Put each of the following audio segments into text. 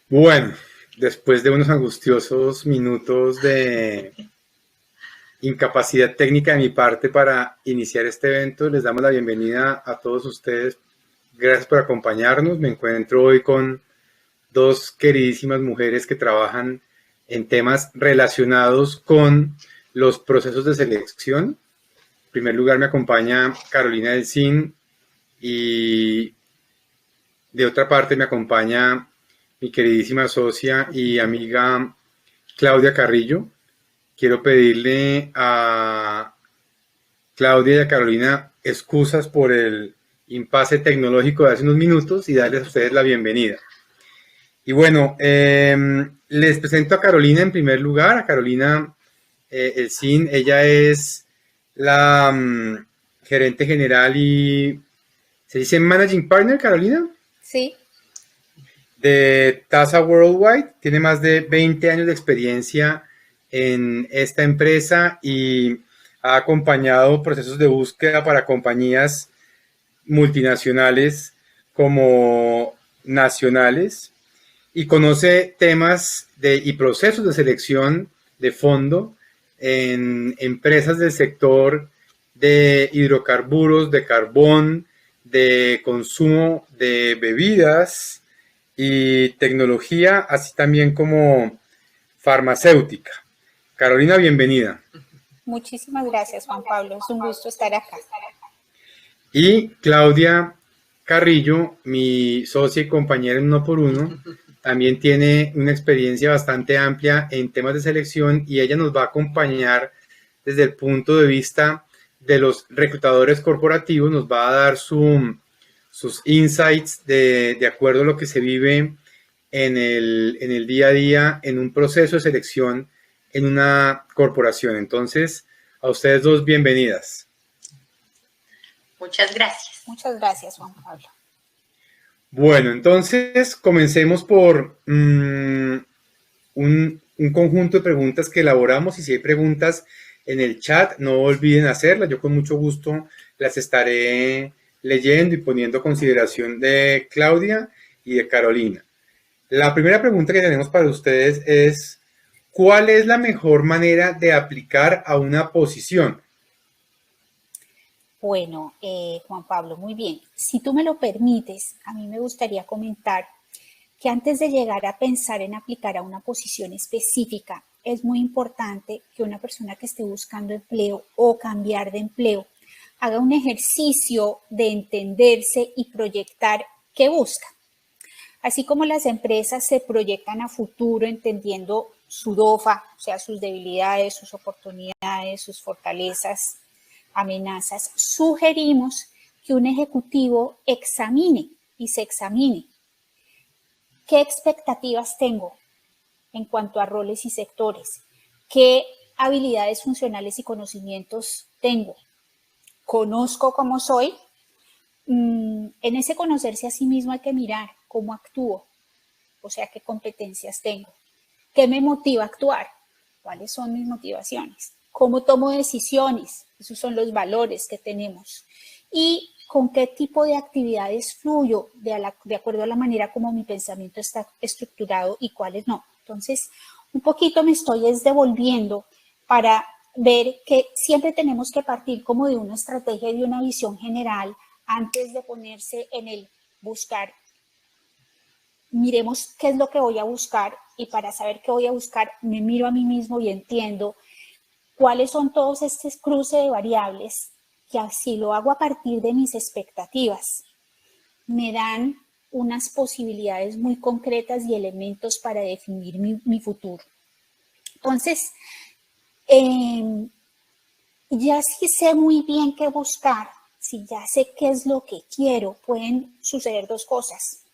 Bueno, después de unos angustiosos minutos de incapacidad técnica de mi parte para iniciar este evento, les damos la bienvenida a todos ustedes. Gracias por acompañarnos. Me encuentro hoy con dos queridísimas mujeres que trabajan en temas relacionados con los procesos de selección. En primer lugar me acompaña Carolina Delcín y de otra parte me acompaña mi queridísima socia y amiga Claudia Carrillo. Quiero pedirle a Claudia y a Carolina excusas por el impasse tecnológico de hace unos minutos y darles a ustedes la bienvenida. Y bueno, les presento a Carolina en primer lugar, a Carolina Elcín. Ella es la gerente general y se dice Managing Partner, Carolina, Sí, de Tasa Worldwide. Tiene más de 20 años de experiencia en esta empresa y ha acompañado procesos de búsqueda para compañías multinacionales como nacionales y conoce temas y procesos de selección de fondo en empresas del sector de hidrocarburos, de carbón, de consumo de bebidas y tecnología, así también como farmacéutica. Carolina, bienvenida. muchísimas gracias, Juan Pablo. Es un gusto estar acá. Y Claudia Carrillo, mi socia y compañera en Uno por Uno, también tiene una experiencia bastante amplia en temas de selección y ella nos va a acompañar desde el punto de vista de los reclutadores corporativos, nos va a dar sus insights de acuerdo a lo que se vive en el día a día, en un proceso de selección en una corporación. Entonces, a ustedes dos, bienvenidas. Muchas gracias. Muchas gracias, Juan Pablo. Bueno, entonces comencemos por un conjunto de preguntas que elaboramos y si hay preguntas en el chat, no olviden hacerlas. Yo con mucho gusto las estaré leyendo y poniendo a consideración de Claudia y de Carolina. La primera pregunta que tenemos para ustedes es, ¿cuál es la mejor manera de aplicar a una posición? Bueno, Juan Pablo, muy bien. Si tú me lo permites, a mí me gustaría comentar que antes de llegar a pensar en aplicar a una posición específica, es muy importante que una persona que esté buscando empleo o cambiar de empleo haga un ejercicio de entenderse y proyectar qué busca. Así como las empresas se proyectan a futuro entendiendo su DOFA, o sea, sus debilidades, sus oportunidades, sus fortalezas, amenazas, sugerimos que un ejecutivo examine y se examine qué expectativas tengo en cuanto a roles y sectores, qué habilidades funcionales y conocimientos tengo, conozco cómo soy. En ese conocerse a sí mismo hay que mirar cómo actúo, o sea, qué competencias tengo, qué me motiva a actuar, cuáles son mis motivaciones, cómo tomo decisiones, esos son los valores que tenemos, y con qué tipo de actividades fluyo de acuerdo a la manera como mi pensamiento está estructurado y cuáles no. Entonces, un poquito me estoy devolviendo para ver que siempre tenemos que partir como de una estrategia y de una visión general antes de ponerse en el buscar. Miremos qué es lo que voy a buscar y para saber qué voy a buscar me miro a mí mismo y entiendo cuáles son todos estos cruces de variables que así lo hago a partir de mis expectativas. Me dan unas posibilidades muy concretas y elementos para definir mi futuro. Entonces, ya sí sé muy bien qué buscar, si ya sé qué es lo que quiero, pueden suceder dos cosas.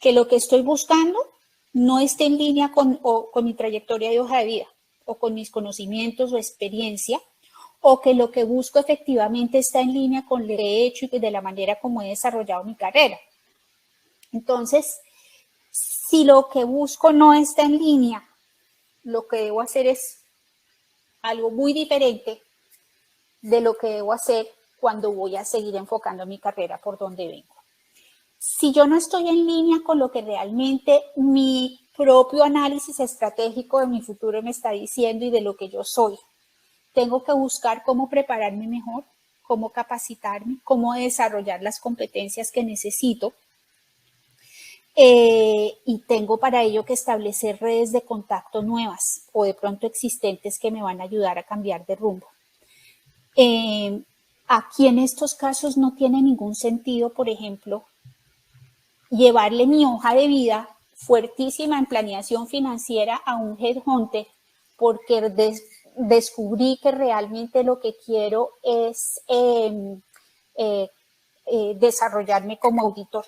Que lo que estoy buscando no esté en línea con mi trayectoria de hoja de vida o con mis conocimientos o experiencia, o que lo que busco efectivamente está en línea con lo que he hecho y de la manera como he desarrollado mi carrera. Entonces, si lo que busco no está en línea, lo que debo hacer es algo muy diferente de lo que debo hacer cuando voy a seguir enfocando mi carrera por donde vengo. Si yo no estoy en línea con lo que realmente mi propio análisis estratégico de mi futuro me está diciendo y de lo que yo soy, tengo que buscar cómo prepararme mejor, cómo capacitarme, cómo desarrollar las competencias que necesito. Y tengo para ello que establecer redes de contacto nuevas o de pronto existentes que me van a ayudar a cambiar de rumbo. Aquí en estos casos no tiene ningún sentido, por ejemplo, llevarle mi hoja de vida fuertísima en planeación financiera a un headhunter porque descubrí que realmente lo que quiero es desarrollarme como auditor.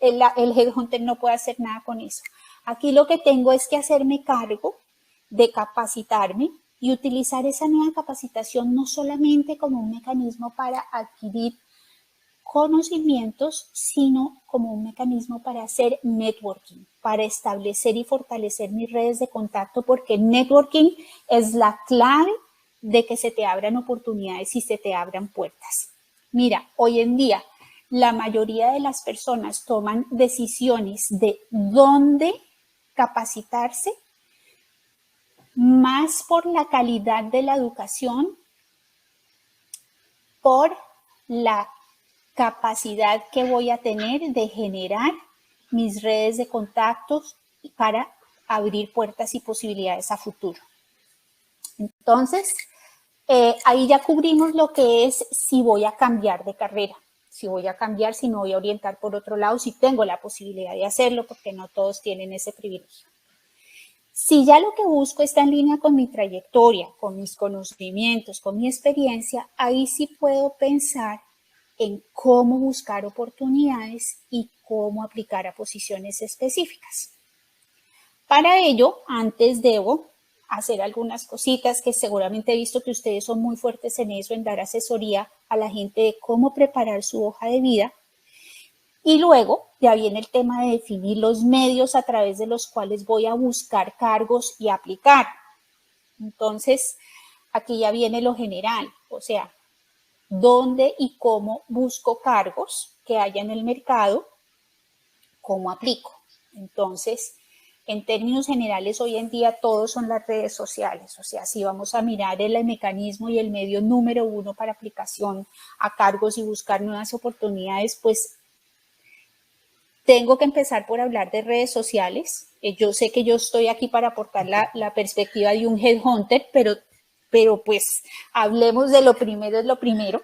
El headhunter no puede hacer nada con eso. Aquí lo que tengo es que hacerme cargo de capacitarme y utilizar esa nueva capacitación no solamente como un mecanismo para adquirir conocimientos, sino como un mecanismo para hacer networking, para establecer y fortalecer mis redes de contacto, porque networking es la clave de que se te abran oportunidades y se te abran puertas. Mira, hoy en día la mayoría de las personas toman decisiones de dónde capacitarse más por la calidad de la educación, por la capacidad que voy a tener de generar mis redes de contactos para abrir puertas y posibilidades a futuro. Entonces, ahí ya cubrimos lo que es si voy a cambiar de carrera, si voy a cambiar, si me voy a orientar por otro lado, si tengo la posibilidad de hacerlo, porque no todos tienen ese privilegio. Si ya lo que busco está en línea con mi trayectoria, con mis conocimientos, con mi experiencia, ahí sí puedo pensar en cómo buscar oportunidades y cómo aplicar a posiciones específicas. Para ello, antes debo hacer algunas cositas que seguramente he visto que ustedes son muy fuertes en eso, en dar asesoría a la gente de cómo preparar su hoja de vida. Y luego ya viene el tema de definir los medios a través de los cuales voy a buscar cargos y aplicar. Entonces, aquí ya viene lo general, o sea, dónde y cómo busco cargos que haya en el mercado, cómo aplico. Entonces, en términos generales, hoy en día todos son las redes sociales. O sea, si vamos a mirar el mecanismo y el medio número uno para aplicación a cargos y buscar nuevas oportunidades, pues tengo que empezar por hablar de redes sociales. Yo sé que yo estoy aquí para aportar la perspectiva de un headhunter, pero pues hablemos de lo primero es lo primero.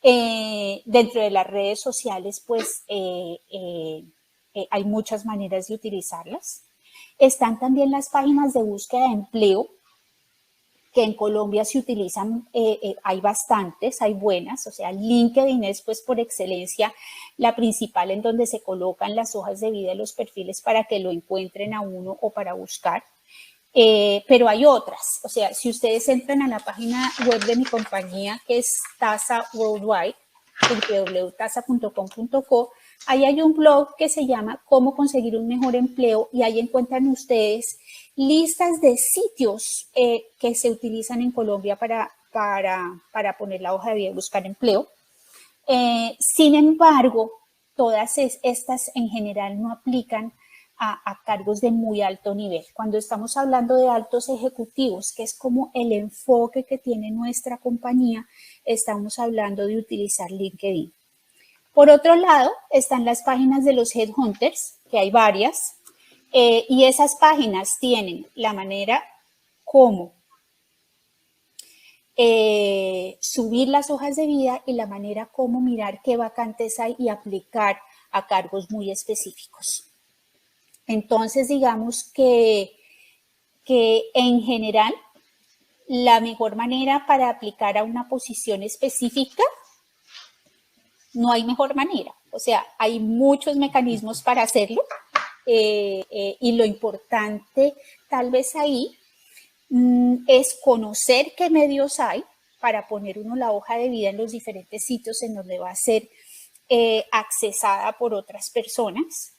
Dentro de las redes sociales, pues hay muchas maneras de utilizarlas. Están también las páginas de búsqueda de empleo, que en Colombia se utilizan, hay bastantes, hay buenas, o sea, LinkedIn es pues por excelencia la principal en donde se colocan las hojas de vida y los perfiles para que lo encuentren a uno o para buscar. Pero hay otras, o sea, si ustedes entran a la página web de mi compañía, que es Tasa Worldwide, www.tasa.com.co, ahí hay un blog que se llama Cómo conseguir un mejor empleo y ahí encuentran ustedes listas de sitios que se utilizan en Colombia para poner la hoja de vida y buscar empleo. Sin embargo, todas estas en general no aplican a cargos de muy alto nivel. Cuando estamos hablando de altos ejecutivos, que es como el enfoque que tiene nuestra compañía, estamos hablando de utilizar LinkedIn. Por otro lado, están las páginas de los headhunters, que hay varias, y esas páginas tienen la manera como subir las hojas de vida y la manera como mirar qué vacantes hay y aplicar a cargos muy específicos. Entonces, digamos que en general, la mejor manera para aplicar a una posición específica, no hay mejor manera. O sea, hay muchos mecanismos para hacerlo y lo importante tal vez ahí es conocer qué medios hay para poner uno la hoja de vida en los diferentes sitios en donde va a ser accesada por otras personas.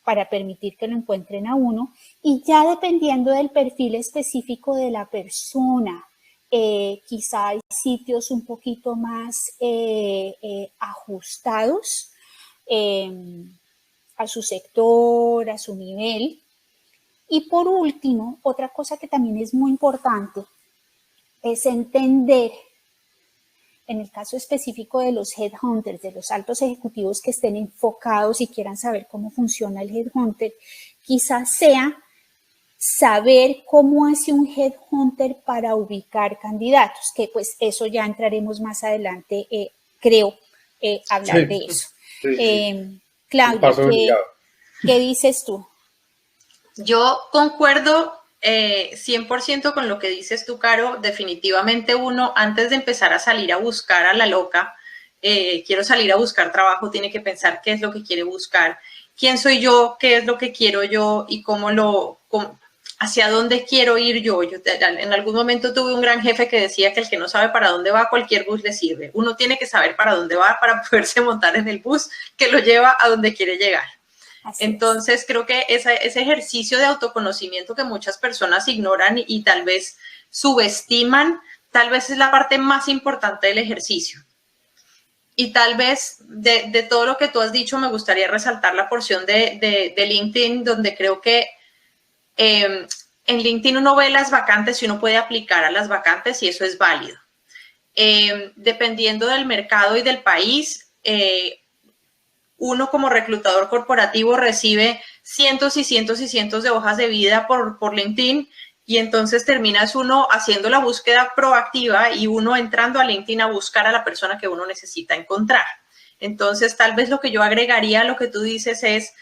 Para permitir que lo encuentren a uno y ya dependiendo del perfil específico de la persona, quizá hay sitios un poquito más ajustados a su sector, a su nivel. Y por último, otra cosa que también es muy importante es entender, en el caso específico de los headhunters, de los altos ejecutivos que estén enfocados y quieran saber cómo funciona el headhunter, quizás sea saber cómo hace un headhunter para ubicar candidatos, que pues eso ya entraremos más adelante, creo, hablar de eso. Claudia, ¿qué dices tú? Yo concuerdo 100% con lo que dices tú, Caro. Definitivamente uno, antes de empezar a salir a buscar a la loca, quiero salir a buscar trabajo, tiene que pensar qué es lo que quiere buscar, quién soy yo, qué es lo que quiero yo y hacia dónde quiero ir yo. Yo en algún momento tuve un gran jefe que decía que el que no sabe para dónde va, cualquier bus le sirve. Uno tiene que saber para dónde va para poderse montar en el bus que lo lleva a donde quiere llegar. Entonces, creo que ese ejercicio de autoconocimiento que muchas personas ignoran y tal vez subestiman, tal vez es la parte más importante del ejercicio. Y tal vez de todo lo que tú has dicho, me gustaría resaltar la porción de LinkedIn, donde creo que en LinkedIn uno ve las vacantes y uno puede aplicar a las vacantes y eso es válido. Dependiendo del mercado y del país, uno como reclutador corporativo recibe cientos y cientos y cientos de hojas de vida por LinkedIn y entonces terminas uno haciendo la búsqueda proactiva y uno entrando a LinkedIn a buscar a la persona que uno necesita encontrar. Entonces, tal vez lo que yo agregaría a lo que tú dices es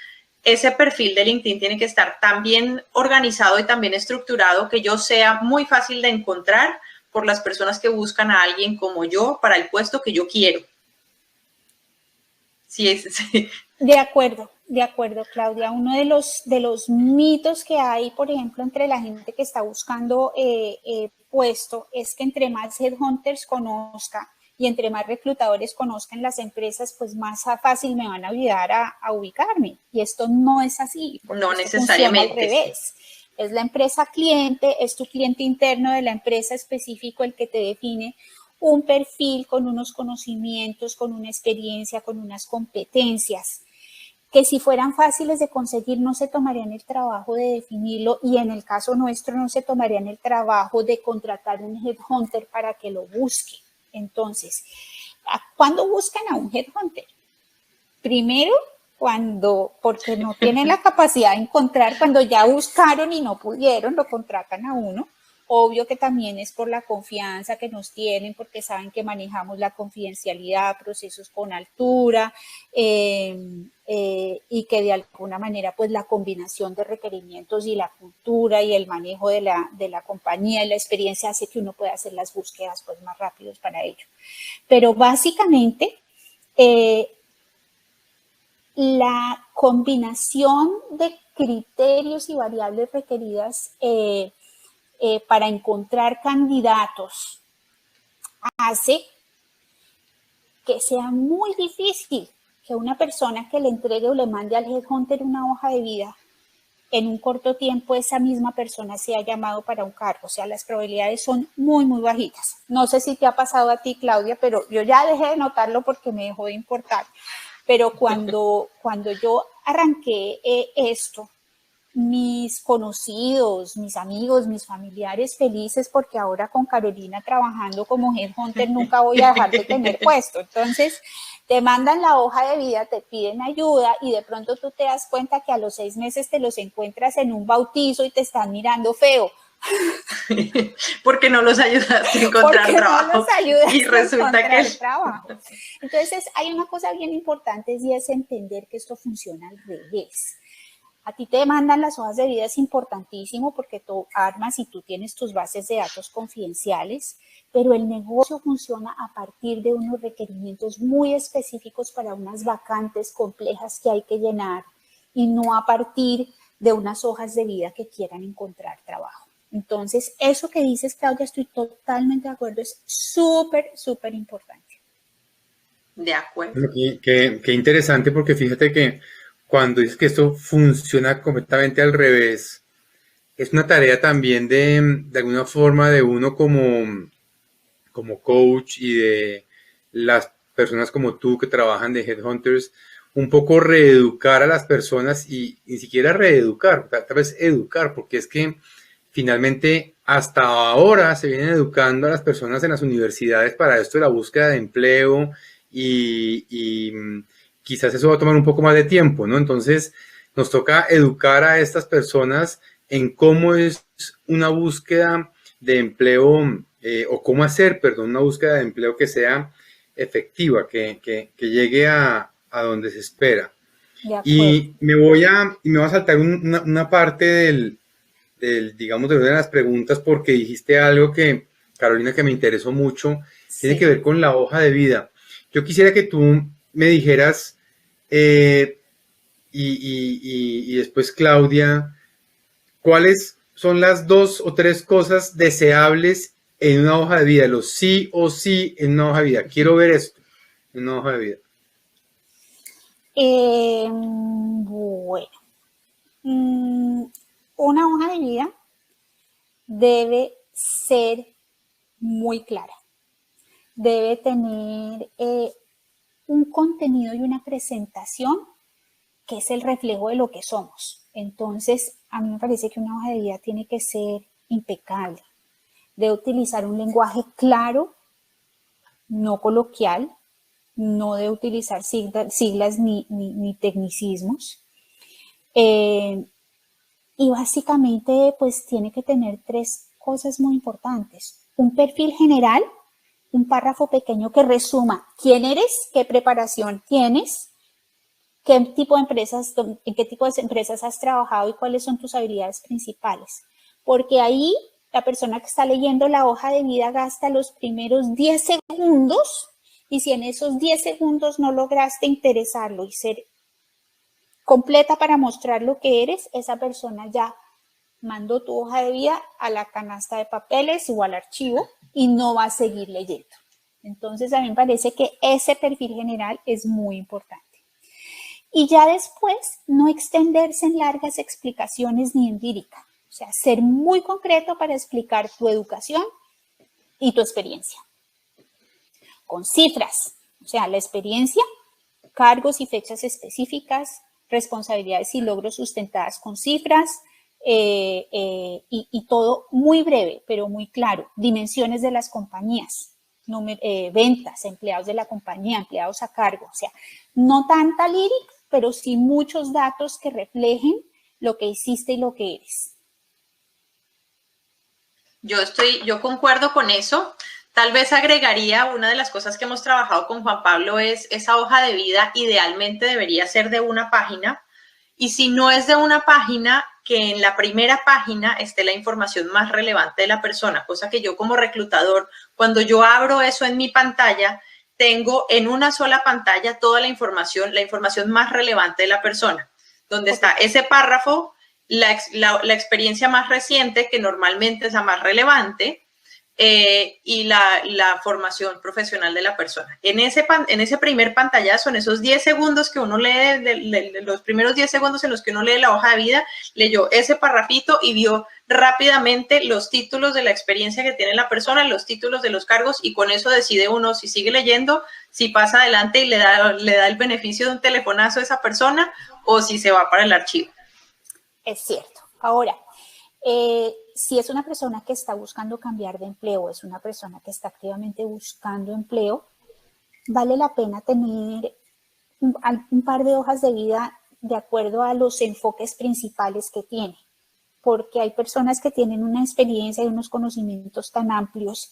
ese perfil de LinkedIn tiene que estar tan bien organizado y tan bien estructurado que yo sea muy fácil de encontrar por las personas que buscan a alguien como yo para el puesto que yo quiero. Sí. De acuerdo, Claudia. Uno de los mitos que hay, por ejemplo, entre la gente que está buscando puesto es que entre más headhunters conozca y entre más reclutadores conozcan las empresas, pues más fácil me van a ayudar a ubicarme. Y esto no es así. No necesariamente. Al revés. Es la empresa cliente, es tu cliente interno de la empresa específico el que te define un perfil con unos conocimientos, con una experiencia, con unas competencias, que si fueran fáciles de conseguir no se tomarían el trabajo de definirlo y en el caso nuestro no se tomarían el trabajo de contratar un headhunter para que lo busque. Entonces, ¿cuándo buscan a un headhunter? Primero, porque no tienen la capacidad de encontrar, cuando ya buscaron y no pudieron, lo contratan a uno. Obvio que también es por la confianza que nos tienen, porque saben que manejamos la confidencialidad, procesos con altura y que de alguna manera pues la combinación de requerimientos y la cultura y el manejo de la compañía y la experiencia hace que uno pueda hacer las búsquedas pues más rápidos para ello. Pero básicamente la combinación de criterios y variables requeridas para encontrar candidatos hace que sea muy difícil que una persona que le entregue o le mande al headhunter una hoja de vida, en un corto tiempo esa misma persona sea llamado para un cargo. O sea, las probabilidades son muy, muy bajitas. No sé si te ha pasado a ti, Claudia, pero yo ya dejé de notarlo porque me dejó de importar. Pero cuando yo arranqué esto, mis conocidos, mis amigos, mis familiares felices porque ahora con Carolina trabajando como headhunter nunca voy a dejar de tener puesto. Entonces te mandan la hoja de vida, te piden ayuda y de pronto tú te das cuenta que a los 6 meses te los encuentras en un bautizo y te están mirando feo. Porque no los ayudaste a encontrar trabajo. No los ayudaste y resulta a encontrar que trabajo. Entonces hay una cosa bien importante y es entender que esto funciona al revés. A ti te mandan las hojas de vida, es importantísimo porque tú armas y tú tienes tus bases de datos confidenciales, pero el negocio funciona a partir de unos requerimientos muy específicos para unas vacantes complejas que hay que llenar y no a partir de unas hojas de vida que quieran encontrar trabajo. Entonces, eso que dices, Claudia, estoy totalmente de acuerdo, es súper, súper importante. De acuerdo. Qué interesante, porque fíjate que cuando dices que esto funciona completamente al revés, es una tarea también de alguna forma de uno como como coach y de las personas como tú que trabajan de Headhunters, un poco reeducar a las personas y ni siquiera reeducar, tal vez educar, porque es que finalmente hasta ahora se vienen educando a las personas en las universidades para esto de la búsqueda de empleo y quizás eso va a tomar un poco más de tiempo, ¿no? Entonces nos toca educar a estas personas en cómo es una búsqueda de empleo o cómo hacer, perdón, una búsqueda de empleo que sea efectiva, que llegue a donde se espera. De acuerdo. Y me voy a saltar una parte digamos, de una de las preguntas porque dijiste algo que, Carolina, que me interesó mucho, tiene que Sí. ver con la hoja de vida. Yo quisiera que tú me dijeras, y después Claudia, ¿cuáles son las 2 o 3 cosas deseables en una hoja de vida? Los sí o sí en una hoja de vida. Quiero ver esto en una hoja de vida. Bueno, una hoja de vida debe ser muy clara. Debe tener un contenido y una presentación que es el reflejo de lo que somos. Entonces, a mí me parece que una hoja de vida tiene que ser impecable. Debe utilizar un lenguaje claro, no coloquial, no debe utilizar siglas ni tecnicismos. Y básicamente, pues tiene que tener 3 cosas muy importantes. Un perfil general, un párrafo pequeño que resuma quién eres, qué preparación tienes, en qué tipo de empresas has trabajado y cuáles son tus habilidades principales. Porque ahí la persona que está leyendo la hoja de vida gasta los primeros 10 segundos y si en esos 10 segundos no lograste interesarlo y ser completa para mostrar lo que eres, esa persona ya mandó tu hoja de vida a la canasta de papeles o al archivo y no va a seguir leyendo. Entonces, a mí me parece que ese perfil general es muy importante. Y ya después, no extenderse en largas explicaciones ni en lírica. O sea, ser muy concreto para explicar tu educación y tu experiencia. Con cifras, o sea, la experiencia, cargos y fechas específicas, responsabilidades y logros sustentadas con cifras, y todo muy breve, pero muy claro. Dimensiones de las compañías, ventas, empleados de la compañía, empleados a cargo. O sea, no tanta lírica, pero sí muchos datos que reflejen lo que hiciste y lo que eres. Yo concuerdo con eso. Tal vez agregaría una de las cosas que hemos trabajado con Juan Pablo es esa hoja de vida idealmente debería ser de una página y si no es de una página, que en la primera página esté la información más relevante de la persona, cosa que yo como reclutador, cuando yo abro eso en mi pantalla, tengo en una sola pantalla toda la información más relevante de la persona, donde está ese párrafo, la experiencia más reciente, que normalmente es la más relevante, y la formación profesional de la persona. En ese primer pantallazo, en esos 10 segundos que uno lee, los primeros 10 segundos en los que uno lee la hoja de vida, leyó ese parrafito y vio rápidamente los títulos de la experiencia que tiene la persona, los títulos de los cargos, y con eso decide uno si sigue leyendo, si pasa adelante y le da el beneficio de un telefonazo a esa persona o si se va para el archivo. Es cierto. Ahora, si es una persona que está buscando cambiar de empleo, es una persona que está activamente buscando empleo, vale la pena tener un par de hojas de vida de acuerdo a los enfoques principales que tiene, porque hay personas que tienen una experiencia y unos conocimientos tan amplios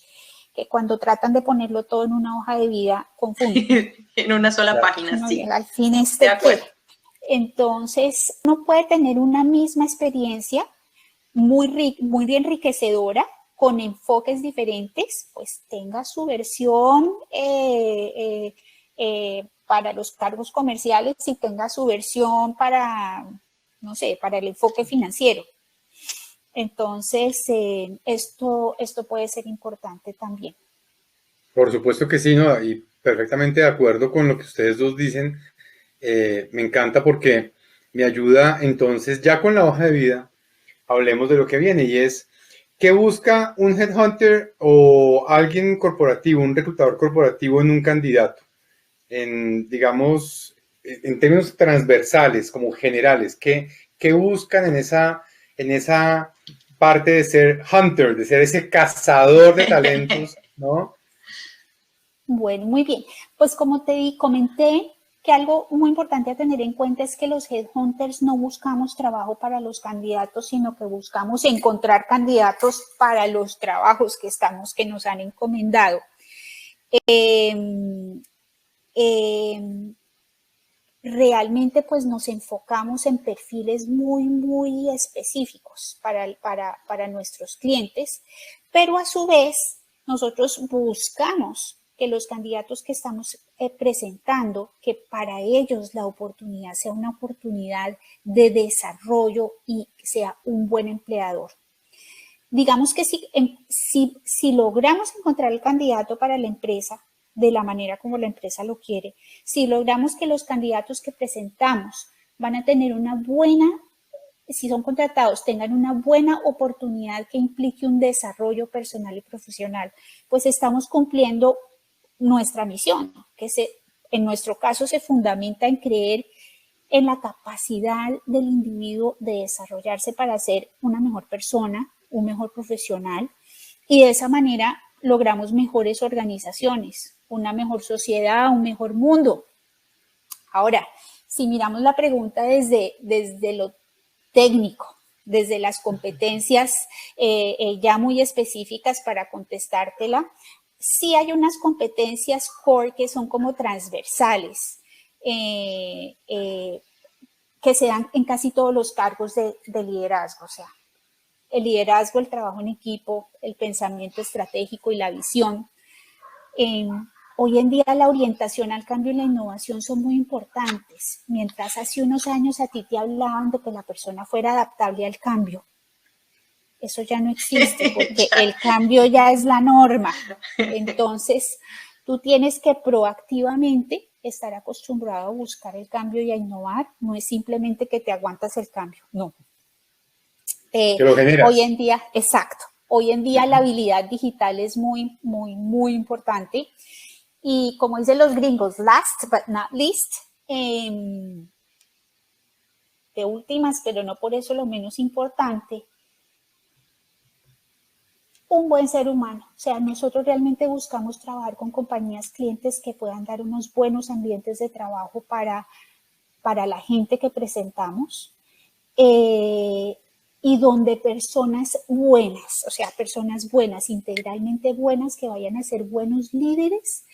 que cuando tratan de ponerlo todo en una hoja de vida, confunden. En una sola página, sí. Al fin de acuerdo. Entonces, uno puede tener una misma experiencia muy enriquecedora, con enfoques diferentes, pues tenga su versión para los cargos comerciales y tenga su versión para, no sé, para el enfoque financiero. Entonces, esto puede ser importante también. Por supuesto que sí, ¿no? Y perfectamente de acuerdo con lo que ustedes dos dicen. Me encanta porque me ayuda entonces ya con la hoja de vida. Hablemos de lo que viene y es ¿qué busca un headhunter o alguien corporativo, un reclutador corporativo en un candidato? Digamos, en términos transversales, como generales, ¿qué buscan en esa parte de ser hunter, de ser ese cazador de talentos, ¿no? Bueno, muy bien. Pues como comenté, que algo muy importante a tener en cuenta es que los headhunters no buscamos trabajo para los candidatos, sino que buscamos encontrar candidatos para los trabajos que nos han encomendado. Realmente pues nos enfocamos en perfiles muy específicos para nuestros clientes, pero a su vez nosotros buscamos que los candidatos que estamos presentando, que para ellos la oportunidad sea una oportunidad de desarrollo y sea un buen empleador. Digamos que si logramos encontrar el candidato para la empresa de la manera como la empresa lo quiere, si logramos que los candidatos que presentamos van a tener si son contratados, tengan una buena oportunidad que implique un desarrollo personal y profesional, pues estamos cumpliendo nuestra misión, que en nuestro caso se fundamenta en creer en la capacidad del individuo de desarrollarse para ser una mejor persona, un mejor profesional, y de esa manera logramos mejores organizaciones, una mejor sociedad, un mejor mundo. Ahora, si miramos la pregunta desde lo técnico, desde las competencias ya muy específicas para contestártela, sí hay unas competencias core que son como transversales, que se dan en casi todos los cargos de liderazgo, o sea, el liderazgo, el trabajo en equipo, el pensamiento estratégico y la visión. Hoy en día la orientación al cambio y la innovación son muy importantes, mientras hace unos años a ti te hablaban de que la persona fuera adaptable al cambio. Eso ya no existe porque el cambio ya es la norma. Entonces, tú tienes que proactivamente estar acostumbrado a buscar el cambio y a innovar. No es simplemente que te aguantas el cambio, no. Que lo generas. Hoy en día, exacto. Hoy en día la habilidad digital es muy importante. Y como dicen los gringos, last but not least, de últimas, pero no por eso lo menos importante, un buen ser humano. O sea, nosotros realmente buscamos trabajar con compañías clientes que puedan dar unos buenos ambientes de trabajo para la gente que presentamos, y donde personas buenas, o sea, personas buenas, integralmente buenas, que vayan a ser buenos líderes,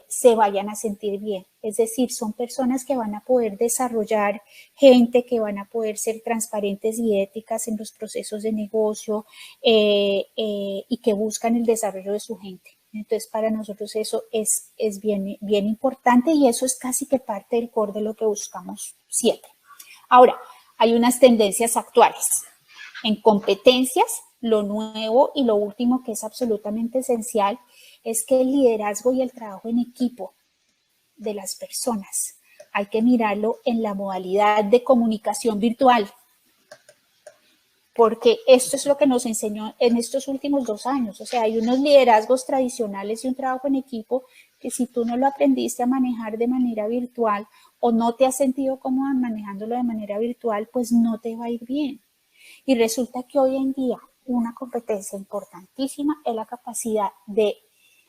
se vayan a sentir bien. Es decir, son personas que van a poder desarrollar gente, que van a poder ser transparentes y éticas en los procesos de negocio, y que buscan el desarrollo de su gente. Entonces, para nosotros eso es bien importante, y eso es casi que parte del core de lo que buscamos siempre. Ahora, hay unas tendencias actuales. En competencias, lo nuevo y lo último que es absolutamente esencial es que el liderazgo y el trabajo en equipo de las personas hay que mirarlo en la modalidad de comunicación virtual, porque esto es lo que nos enseñó en estos últimos 2 años. O sea, hay unos liderazgos tradicionales y un trabajo en equipo que si tú no lo aprendiste a manejar de manera virtual o no te has sentido cómoda manejándolo de manera virtual, pues no te va a ir bien. Y resulta que hoy en día una competencia importantísima es la capacidad de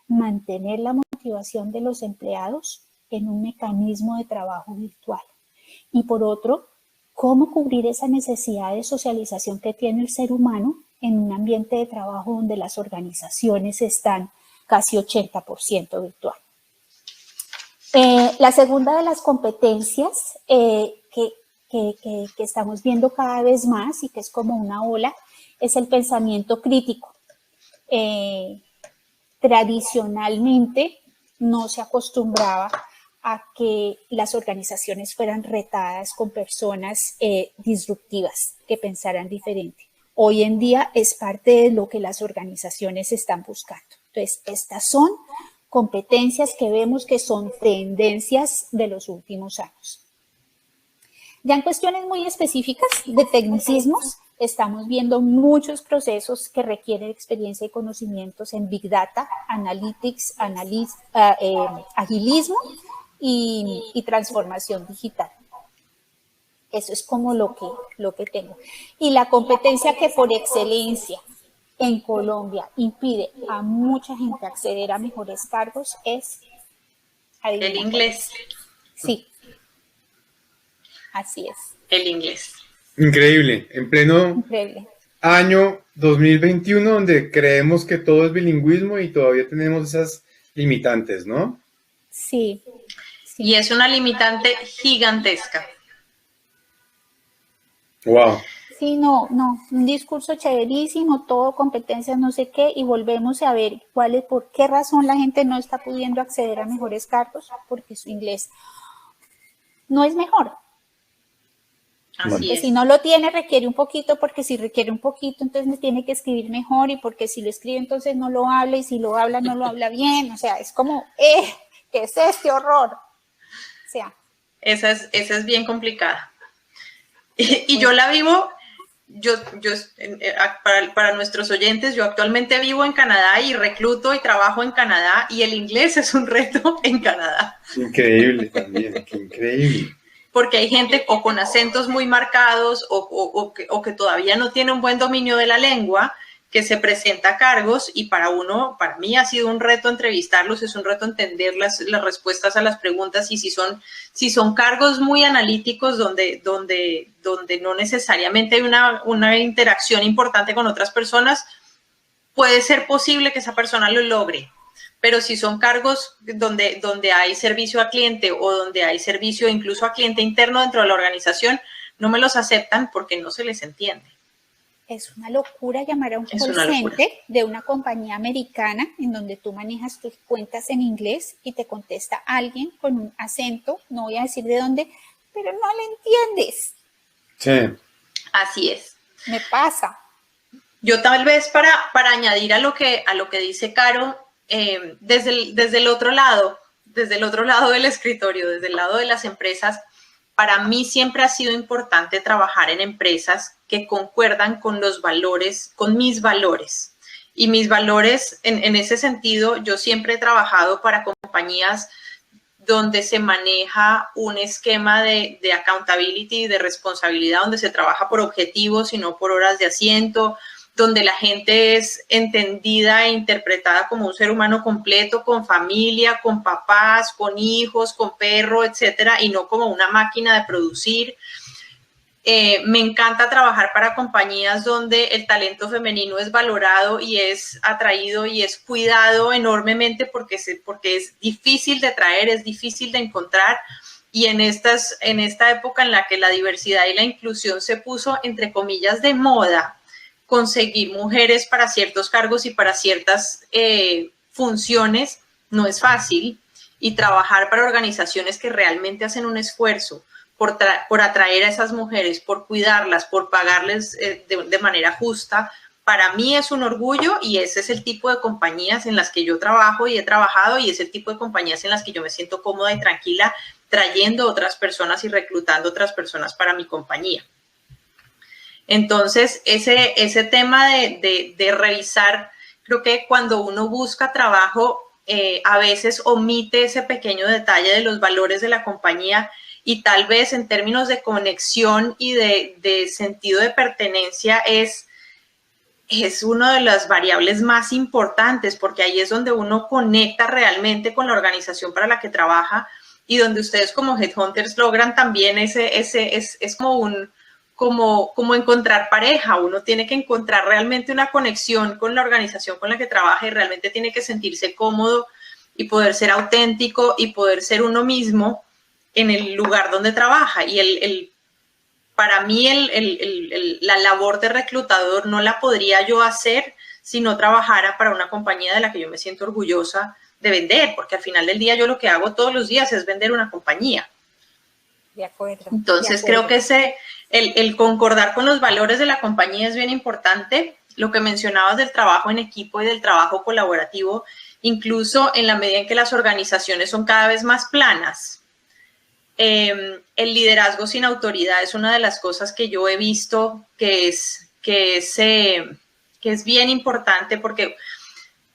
mantener la motivación de los empleados en un mecanismo de trabajo virtual. Y por otro, cómo cubrir esa necesidad de socialización que tiene el ser humano en un ambiente de trabajo donde las organizaciones están casi 80% virtual. La segunda de las competencias que estamos viendo cada vez más y que es como una ola es el pensamiento crítico. Tradicionalmente no se acostumbraba a que las organizaciones fueran retadas con personas disruptivas que pensaran diferente. Hoy en día es parte de lo que las organizaciones están buscando. Entonces, estas son competencias que vemos que son tendencias de los últimos años. Ya en cuestiones muy específicas de tecnicismos, Estamos viendo muchos procesos que requieren experiencia y conocimientos en Big Data, Analytics, agilismo y transformación digital. Eso es como lo que tengo. Y la competencia que por excelencia en Colombia impide a mucha gente acceder a mejores cargos es el inglés. Sí, así es. El inglés. Increíble, en pleno Increíble. año 2021, donde creemos que todo es bilingüismo y todavía tenemos esas limitantes, ¿no? Sí. Y es una limitante gigantesca. Wow. Sí, no, un discurso chéverísimo, todo competencias, no sé qué, y volvemos a ver por qué razón la gente no está pudiendo acceder a mejores cargos, porque su inglés no es mejor. Porque si no lo tiene, requiere un poquito, porque si requiere un poquito, entonces me tiene que escribir mejor, y porque si lo escribe, entonces no lo habla, y si lo habla, no lo habla bien. O sea, es como, ¿qué es este horror? O sea. Esa es bien complicada. Y yo la vivo, para nuestros oyentes, yo actualmente vivo en Canadá y recluto y trabajo en Canadá, y el inglés es un reto en Canadá. Increíble también, qué increíble. Porque hay gente o con acentos muy marcados o que todavía no tiene un buen dominio de la lengua, que se presenta a cargos, y para mí ha sido un reto entrevistarlos, es un reto entender las respuestas a las preguntas, y si son cargos muy analíticos donde no necesariamente hay una interacción importante con otras personas, puede ser posible que esa persona lo logre. Pero si son cargos donde hay servicio al cliente o donde hay servicio incluso a cliente interno dentro de la organización, no me los aceptan porque no se les entiende. Es una locura llamar a un call center de una compañía americana en donde tú manejas tus cuentas en inglés y te contesta alguien con un acento, no voy a decir de dónde, pero no le entiendes. Sí. Así es. Me pasa. Yo tal vez para añadir a lo que dice Caro, desde el otro lado del escritorio, desde el lado de las empresas, para mí siempre ha sido importante trabajar en empresas que concuerdan con con mis valores. Y mis valores, en ese sentido, yo siempre he trabajado para compañías donde se maneja un esquema de accountability, de responsabilidad, donde se trabaja por objetivos y no por horas de asiento, donde la gente es entendida e interpretada como un ser humano completo, con familia, con papás, con hijos, con perro, etcétera, y no como una máquina de producir. Me encanta trabajar para compañías donde el talento femenino es valorado y es atraído y es cuidado enormemente porque es difícil de traer, es difícil de encontrar. Y en esta época en la que la diversidad y la inclusión se puso, entre comillas, de moda, conseguir mujeres para ciertos cargos y para ciertas funciones no es fácil, y trabajar para organizaciones que realmente hacen un esfuerzo por atraer a esas mujeres, por cuidarlas, por pagarles de manera justa, para mí es un orgullo, y ese es el tipo de compañías en las que yo trabajo y he trabajado, y es el tipo de compañías en las que yo me siento cómoda y tranquila trayendo otras personas y reclutando otras personas para mi compañía. Entonces, ese tema de revisar, creo que cuando uno busca trabajo, a veces omite ese pequeño detalle de los valores de la compañía, y tal vez en términos de conexión y de sentido de pertenencia es una de las variables más importantes, porque ahí es donde uno conecta realmente con la organización para la que trabaja, y donde ustedes como headhunters logran también es como encontrar pareja. Uno tiene que encontrar realmente una conexión con la organización con la que trabaja, y realmente tiene que sentirse cómodo y poder ser auténtico y poder ser uno mismo en el lugar donde trabaja. Y para mí la labor de reclutador no la podría yo hacer si no trabajara para una compañía de la que yo me siento orgullosa de vender, porque al final del día yo lo que hago todos los días es vender una compañía. De acuerdo. Entonces creo que el concordar con los valores de la compañía es bien importante. Lo que mencionabas del trabajo en equipo y del trabajo colaborativo, incluso en la medida en que las organizaciones son cada vez más planas. El liderazgo sin autoridad es una de las cosas que yo he visto que es es bien importante porque,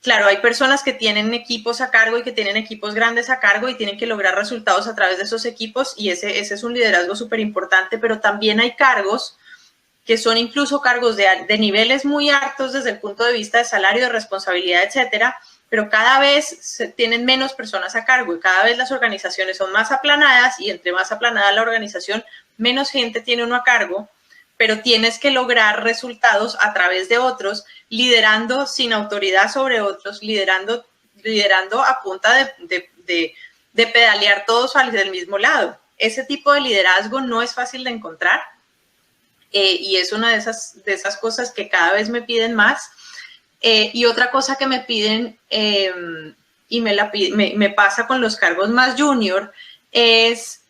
claro, hay personas que tienen equipos a cargo y que tienen equipos grandes a cargo y tienen que lograr resultados a través de esos equipos y ese es un liderazgo súper importante, pero también hay cargos que son incluso cargos de niveles muy altos desde el punto de vista de salario, de responsabilidad, etcétera, pero cada vez se tienen menos personas a cargo y cada vez las organizaciones son más aplanadas y entre más aplanada la organización, menos gente tiene uno a cargo, pero tienes que lograr resultados a través de otros, liderando sin autoridad sobre otros, liderando a punta de pedalear todos hacia el mismo lado. Ese tipo de liderazgo no es fácil de encontrar y es una de esas cosas que cada vez me piden más. Y otra cosa que me piden y me pasa con los cargos más junior es,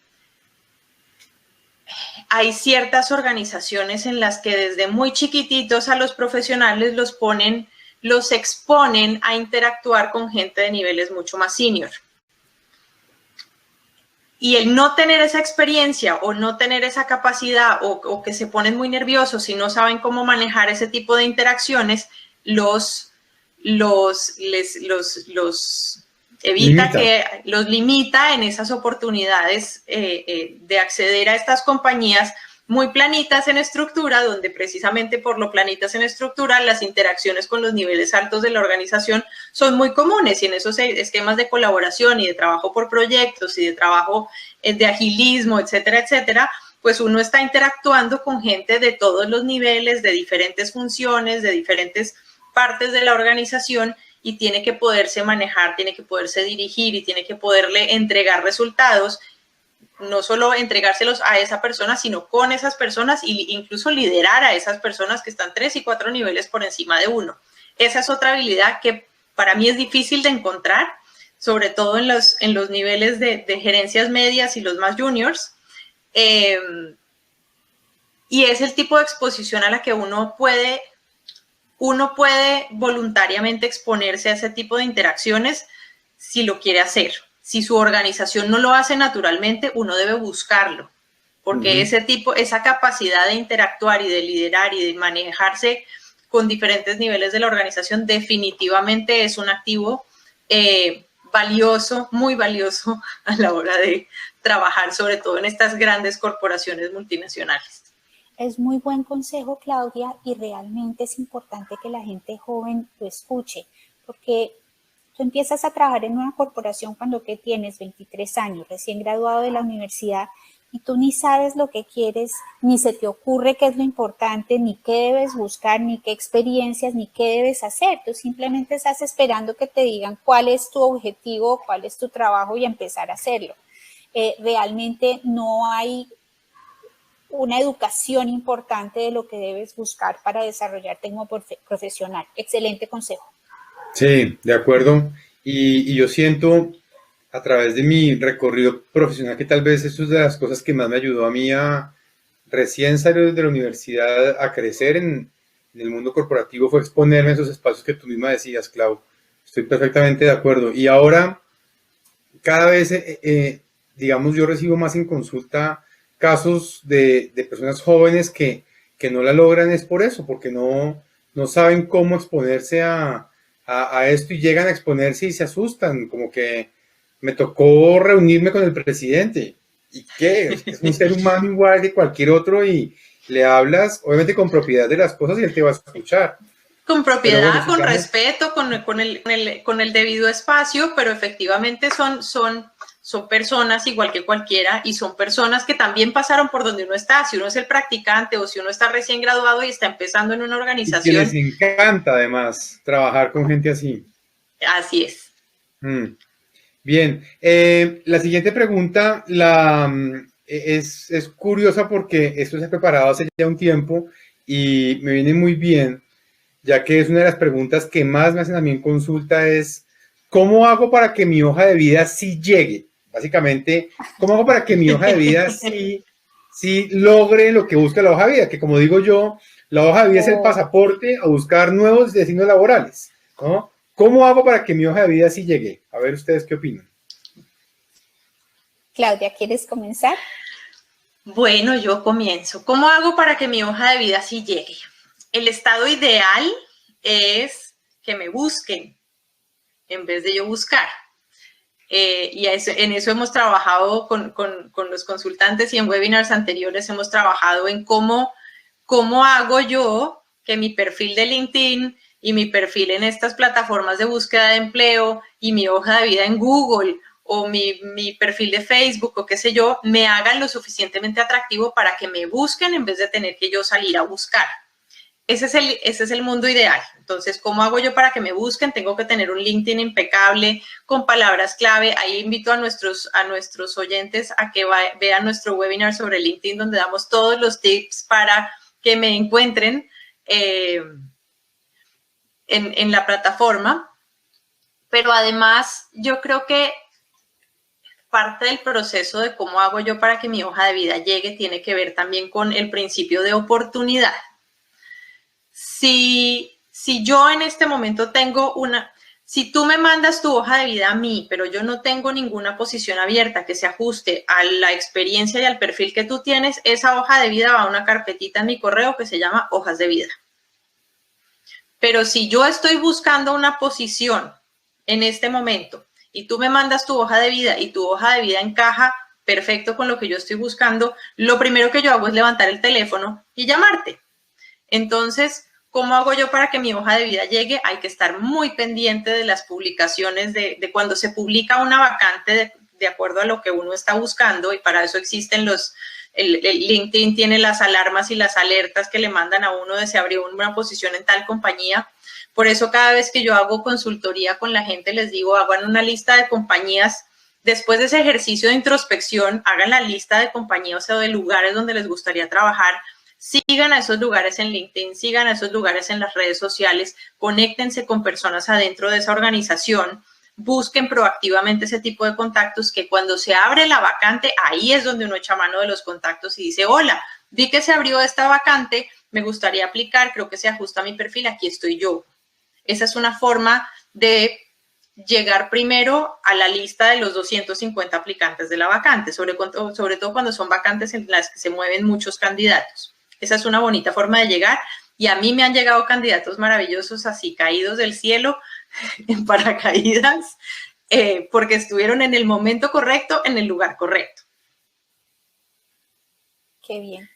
hay ciertas organizaciones en las que desde muy chiquititos a los profesionales los exponen a interactuar con gente de niveles mucho más senior. Y el no tener esa experiencia o no tener esa capacidad o que se ponen muy nerviosos y no saben cómo manejar ese tipo de interacciones, los limita en esas oportunidades de acceder a estas compañías muy planitas en estructura, donde precisamente por lo planitas en estructura, las interacciones con los niveles altos de la organización son muy comunes y en esos esquemas de colaboración y de trabajo por proyectos y de trabajo de agilismo, etcétera, etcétera, pues uno está interactuando con gente de todos los niveles, de diferentes funciones, de diferentes partes de la organización y tiene que poderse manejar, tiene que poderse dirigir y tiene que poderle entregar resultados, no solo entregárselos a esa persona, sino con esas personas e incluso liderar a esas personas que están 3 y 4 niveles por encima de uno. Esa es otra habilidad que para mí es difícil de encontrar, sobre todo en los niveles de gerencias medias y los más juniors. Y es el tipo de exposición a la que uno puede voluntariamente exponerse a ese tipo de interacciones si lo quiere hacer. Si su organización no lo hace naturalmente, uno debe buscarlo, porque esa capacidad de interactuar y de liderar y de manejarse con diferentes niveles de la organización definitivamente es un activo valioso, muy valioso a la hora de trabajar, sobre todo en estas grandes corporaciones multinacionales. Es muy buen consejo, Claudia, y realmente es importante que la gente joven lo escuche, porque tú empiezas a trabajar en una corporación cuando que tienes 23 años, recién graduado de la universidad, y tú ni sabes lo que quieres, ni se te ocurre qué es lo importante, ni qué debes buscar, ni qué experiencias, ni qué debes hacer. Tú simplemente estás esperando que te digan cuál es tu objetivo, cuál es tu trabajo y empezar a hacerlo. Realmente no hay una educación importante de lo que debes buscar para desarrollarte como profesional. Excelente consejo. Sí, de acuerdo. Y yo siento a través de mi recorrido profesional que tal vez eso es de las cosas que más me ayudó a mí a recién salir de la universidad a crecer en el mundo corporativo fue exponerme a esos espacios que tú misma decías, Clau. Estoy perfectamente de acuerdo. Y ahora, cada vez, digamos, yo recibo más en consulta casos de personas jóvenes que no la logran es por eso, porque no saben cómo exponerse a esto y llegan a exponerse y se asustan, como que me tocó reunirme con el presidente. ¿Y qué? Es un ser humano igual que cualquier otro y le hablas, obviamente, con propiedad de las cosas y él te va a escuchar. Con propiedad, con respeto, con el debido espacio, pero efectivamente son personas igual que cualquiera y son personas que también pasaron por donde uno está. Si uno es el practicante o si uno está recién graduado y está empezando en una organización. Y que les encanta además trabajar con gente así. Así es. Bien, la siguiente pregunta es curiosa porque esto se ha preparado hace ya un tiempo y me viene muy bien, ya que es una de las preguntas que más me hacen a mí en consulta es ¿cómo hago para que mi hoja de vida sí llegue? Básicamente, ¿cómo hago para que mi hoja de vida sí logre lo que busca la hoja de vida? Que como digo yo, la hoja de vida es el pasaporte a buscar nuevos destinos laborales, ¿no? ¿Cómo hago para que mi hoja de vida sí llegue? A ver ustedes qué opinan. Claudia, ¿quieres comenzar? Bueno, yo comienzo. ¿Cómo hago para que mi hoja de vida sí llegue? el estado ideal es que me busquen en vez de yo buscar. Y en eso hemos trabajado con los consultantes, y en webinars anteriores hemos trabajado en cómo hago yo que mi perfil de LinkedIn y mi perfil en estas plataformas de búsqueda de empleo y mi hoja de vida en Google o mi perfil de Facebook o qué sé yo, me hagan lo suficientemente atractivo para que me busquen en vez de tener que yo salir a buscar. Ese es el mundo ideal. Entonces, ¿cómo hago yo para que me busquen? Tengo que tener un LinkedIn impecable, con palabras clave. Ahí invito a nuestros oyentes a que vean nuestro webinar sobre LinkedIn, donde damos todos los tips para que me encuentren en la plataforma. Pero además, yo creo que parte del proceso de cómo hago yo para que mi hoja de vida llegue tiene que ver también con el principio de oportunidad. Si yo en este momento tengo si tú me mandas tu hoja de vida a mí, pero yo no tengo ninguna posición abierta que se ajuste a la experiencia y al perfil que tú tienes, esa hoja de vida va a una carpetita en mi correo que se llama hojas de vida. Pero si yo estoy buscando una posición en este momento y tú me mandas tu hoja de vida y tu hoja de vida encaja perfecto con lo que yo estoy buscando, lo primero que yo hago es levantar el teléfono y llamarte. Entonces, ¿cómo hago yo para que mi hoja de vida llegue? Hay que estar muy pendiente de las publicaciones, de cuando se publica una vacante de acuerdo a lo que uno está buscando, y para eso existen el LinkedIn tiene las alarmas y las alertas que le mandan a uno de se abrió una posición en tal compañía. Por eso cada vez que yo hago consultoría con la gente les digo, hagan una lista de compañías. Después de ese ejercicio de introspección, hagan la lista de compañías o de lugares donde les gustaría trabajar. Sigan a esos lugares en LinkedIn, sigan a esos lugares en las redes sociales, conéctense con personas adentro de esa organización, busquen proactivamente ese tipo de contactos, que cuando se abre la vacante, ahí es donde uno echa mano de los contactos y dice, hola, vi que se abrió esta vacante, me gustaría aplicar, creo que se ajusta a mi perfil, aquí estoy yo. Esa es una forma de llegar primero a la lista de los 250 aplicantes de la vacante, sobre todo cuando son vacantes en las que se mueven muchos candidatos. Esa es una bonita forma de llegar, y a mí me han llegado candidatos maravillosos así caídos del cielo en paracaídas porque estuvieron en el momento correcto, en el lugar correcto. Qué bien,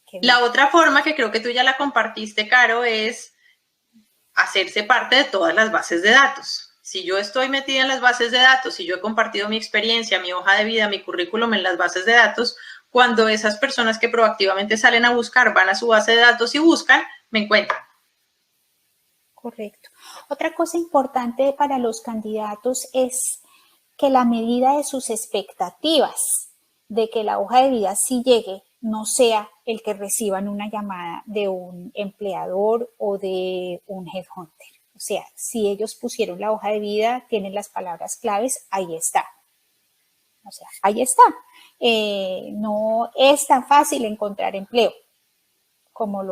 qué bien. La otra forma, que creo que tú ya la compartiste, Caro, es hacerse parte de todas las bases de datos. Si yo estoy metida en las bases de datos, si yo he compartido mi experiencia, mi hoja de vida, mi currículum en las bases de datos, cuando esas personas que proactivamente salen a buscar van a su base de datos y buscan, me encuentran. Correcto. Otra cosa importante para los candidatos es que la medida de sus expectativas de que la hoja de vida sí llegue no sea el que reciban una llamada de un empleador o de un headhunter. O sea, si ellos pusieron la hoja de vida, tienen las palabras claves, ahí está. O sea, ahí está. No es tan fácil encontrar empleo como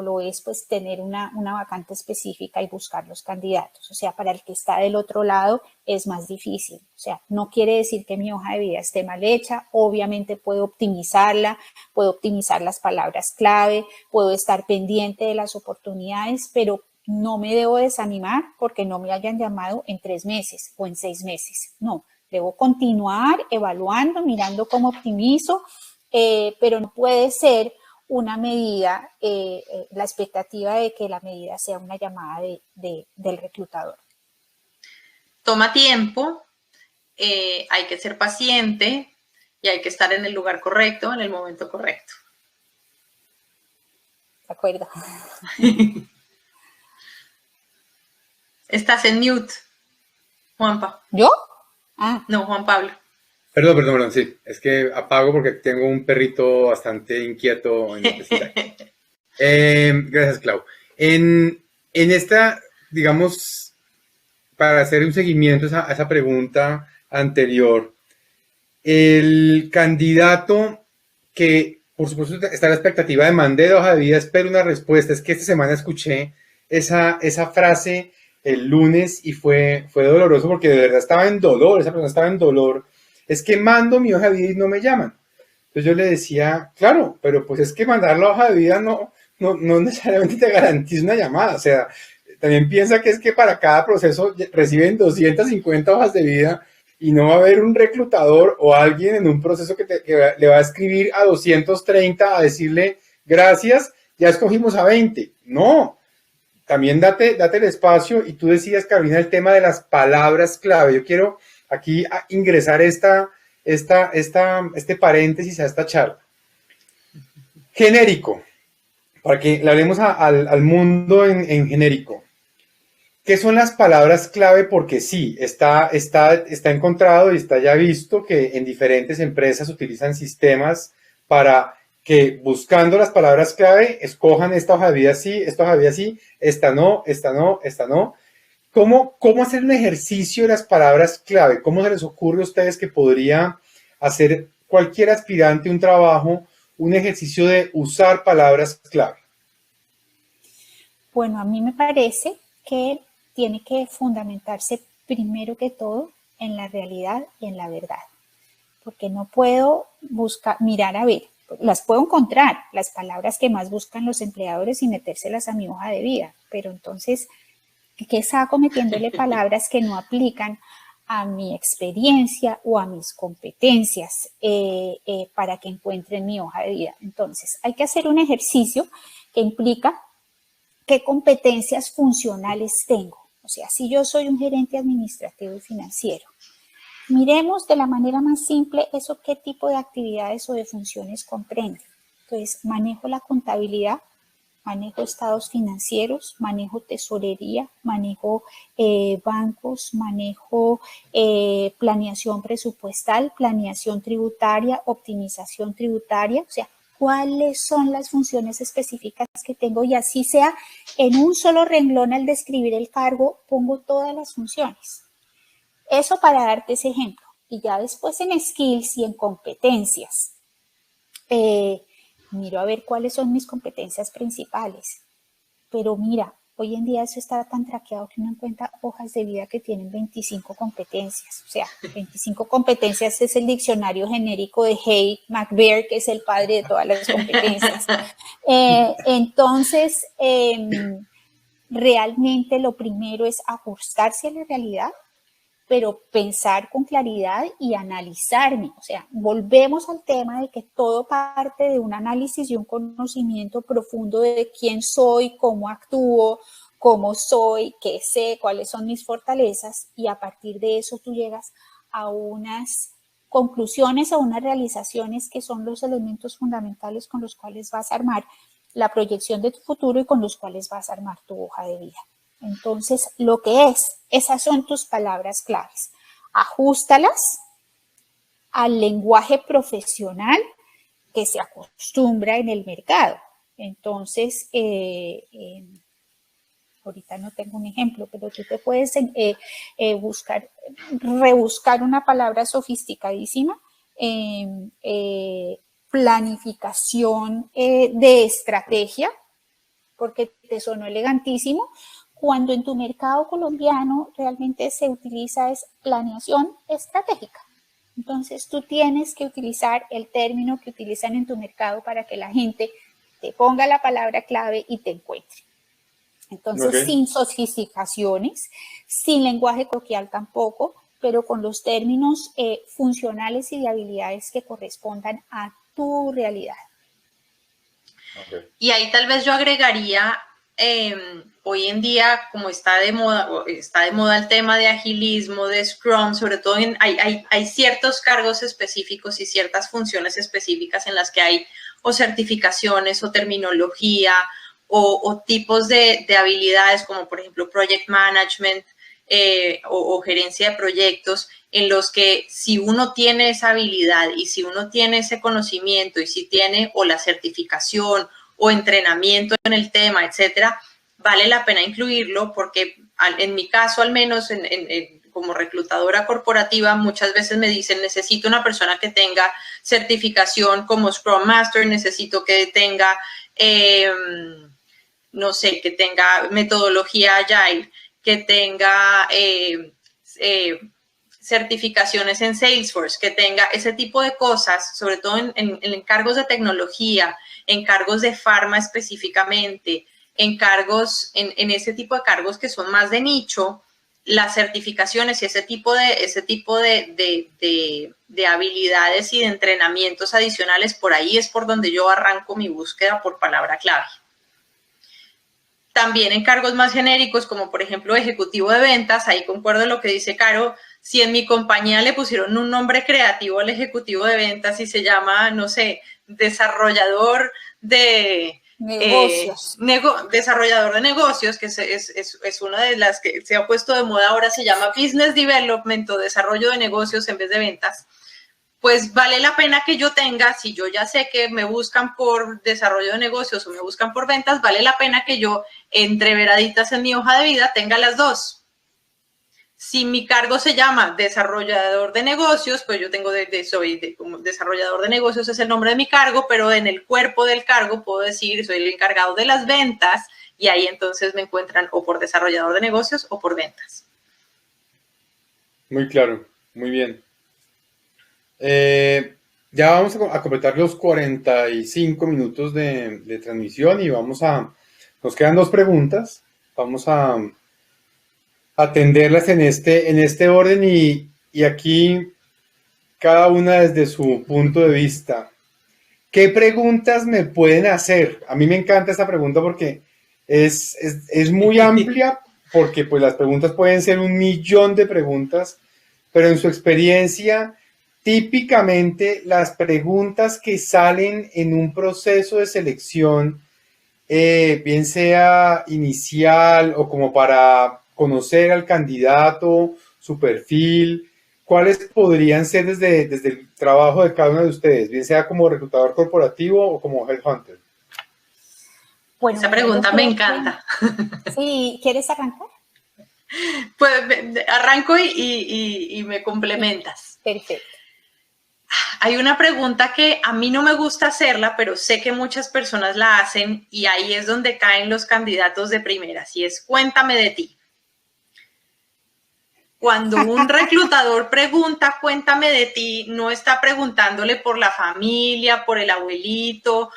lo es pues tener una vacante específica y buscar los candidatos. O sea, para el que está del otro lado es más difícil. O sea, no quiere decir que mi hoja de vida esté mal hecha. Obviamente puedo optimizarla, puedo optimizar las palabras clave, puedo estar pendiente de las oportunidades, pero no me debo desanimar porque no me hayan llamado en 3 meses o en 6 meses. No, debo continuar evaluando, mirando cómo optimizo, pero no puede ser una medida, la expectativa de que la medida sea una llamada del reclutador. Toma tiempo, hay que ser paciente y hay que estar en el lugar correcto, en el momento correcto. De acuerdo. Estás en mute, Juanpa. ¿Yo? Ah. No, Juan Pablo. Perdón, sí. Es que apago porque tengo un perrito bastante inquieto en especial. Gracias, Clau. En esta, digamos, para hacer un seguimiento a esa pregunta anterior, el candidato que, por supuesto, está a la expectativa de mandé de hoja de vida, espero una respuesta. Es que esta semana escuché esa frase el lunes y fue doloroso porque de verdad estaba en dolor, esa persona estaba en dolor. Es que mando mi hoja de vida y no me llaman. Entonces yo le decía, claro, pero pues es que mandar la hoja de vida no no necesariamente te garantiza una llamada. O sea, también piensa que es que para cada proceso reciben 250 hojas de vida y no va a haber un reclutador o alguien en un proceso que le va a escribir a 230 a decirle gracias, ya escogimos a 20. No, también date el espacio y tú decías, Carolina, el tema de las palabras clave. Yo quiero aquí ingresar este paréntesis a esta charla. Genérico, para que le hablemos al mundo en genérico. ¿Qué son las palabras clave? Porque sí, está encontrado y está ya visto que en diferentes empresas utilizan sistemas para que buscando las palabras clave escojan esta hoja de vida sí, esta hoja de vida sí, esta no, esta no, esta no. ¿Cómo hacer un ejercicio de las palabras clave? ¿Cómo se les ocurre a ustedes que podría hacer cualquier aspirante un trabajo, un ejercicio de usar palabras clave? Bueno, a mí me parece que tiene que fundamentarse primero que todo en la realidad y en la verdad, porque no puedo mirar a ver, las puedo encontrar, las palabras que más buscan los empleadores y metérselas a mi hoja de vida, pero entonces, ¿qué saco metiéndole palabras que no aplican a mi experiencia o a mis competencias para que encuentren mi hoja de vida? Entonces, hay que hacer un ejercicio que implica qué competencias funcionales tengo. O sea, si yo soy un gerente administrativo y financiero, miremos de la manera más simple eso, qué tipo de actividades o de funciones comprende. Entonces, manejo la contabilidad, manejo estados financieros, manejo tesorería, manejo bancos, manejo planeación presupuestal, planeación tributaria, optimización tributaria, o sea, cuáles son las funciones específicas que tengo y así sea en un solo renglón al describir el cargo, pongo todas las funciones. Eso para darte ese ejemplo. Y ya después en skills y en competencias, miro a ver cuáles son mis competencias principales. Pero mira, hoy en día eso está tan traqueado que uno encuentra hojas de vida que tienen 25 competencias. O sea, 25 competencias es el diccionario genérico de Hay McBear, que es el padre de todas las competencias. Entonces, realmente lo primero es ajustarse a la realidad, pero pensar con claridad y analizarme. O sea, volvemos al tema de que todo parte de un análisis y un conocimiento profundo de quién soy, cómo actúo, cómo soy, qué sé, cuáles son mis fortalezas, y a partir de eso tú llegas a unas conclusiones, a unas realizaciones que son los elementos fundamentales con los cuales vas a armar la proyección de tu futuro y con los cuales vas a armar tu hoja de vida. Entonces, lo que esas son tus palabras claves. Ajústalas al lenguaje profesional que se acostumbra en el mercado. Entonces, ahorita no tengo un ejemplo, pero tú te puedes rebuscar una palabra sofisticadísima, planificación de estrategia, porque te sonó elegantísimo, cuando en tu mercado colombiano realmente se utiliza es planeación estratégica. Entonces tú tienes que utilizar el término que utilizan en tu mercado para que la gente te ponga la palabra clave y te encuentre. Entonces, sin sofisticaciones, sin lenguaje coloquial tampoco, pero con los términos funcionales y de habilidades que correspondan a tu realidad. Y ahí tal vez yo agregaría, hoy en día, como está de moda el tema de agilismo, de Scrum, sobre todo hay ciertos cargos específicos y ciertas funciones específicas en las que hay o certificaciones o terminología o tipos de habilidades, como por ejemplo Project Management o gerencia de proyectos, en los que si uno tiene esa habilidad y si uno tiene ese conocimiento y si tiene o la certificación o entrenamiento en el tema, etcétera, vale la pena incluirlo porque en mi caso, al menos como reclutadora corporativa, muchas veces me dicen, necesito una persona que tenga certificación como Scrum Master, necesito que tenga, no sé, que tenga metodología Agile, que tenga certificaciones en Salesforce, que tenga ese tipo de cosas, sobre todo en encargos de tecnología, encargos de farma específicamente, encargos, en ese tipo de cargos que son más de nicho, las certificaciones y ese tipo de habilidades y de entrenamientos adicionales, por ahí es por donde yo arranco mi búsqueda por palabra clave. También en cargos más genéricos, como por ejemplo ejecutivo de ventas, ahí concuerdo en lo que dice Caro, si en mi compañía le pusieron un nombre creativo al ejecutivo de ventas y se llama, no sé, desarrollador de negocios, desarrollador de negocios, que es una de las que se ha puesto de moda ahora, se llama Business Development o desarrollo de negocios en vez de ventas, pues vale la pena que yo tenga, si yo ya sé que me buscan por desarrollo de negocios o me buscan por ventas, vale la pena que yo, entreveraditas en mi hoja de vida, tenga las dos. Si mi cargo se llama desarrollador de negocios, pues yo tengo como desarrollador de negocios es el nombre de mi cargo, pero en el cuerpo del cargo puedo decir soy el encargado de las ventas y ahí entonces me encuentran o por desarrollador de negocios o por ventas. Muy claro, muy bien. Ya vamos a completar los 45 minutos de transmisión y nos quedan 2 preguntas. Vamos a atenderlas en este orden y aquí cada una desde su punto de vista. ¿Qué preguntas me pueden hacer? A mí me encanta esta pregunta porque es muy amplia, porque pues las preguntas pueden ser 1.000.000 de preguntas, pero en su experiencia, típicamente las preguntas que salen en un proceso de selección, bien sea inicial o como para conocer al candidato, su perfil, ¿cuáles podrían ser desde el trabajo de cada uno de ustedes, bien sea como reclutador corporativo o como headhunter? Bueno, esa pregunta me encanta. Sí, ¿quieres arrancar? Pues arranco y me complementas. Perfecto. Hay una pregunta que a mí no me gusta hacerla, pero sé que muchas personas la hacen y ahí es donde caen los candidatos de primeras y es cuéntame de ti. Cuando un reclutador pregunta cuéntame de ti, no está preguntándole por la familia, por el abuelito,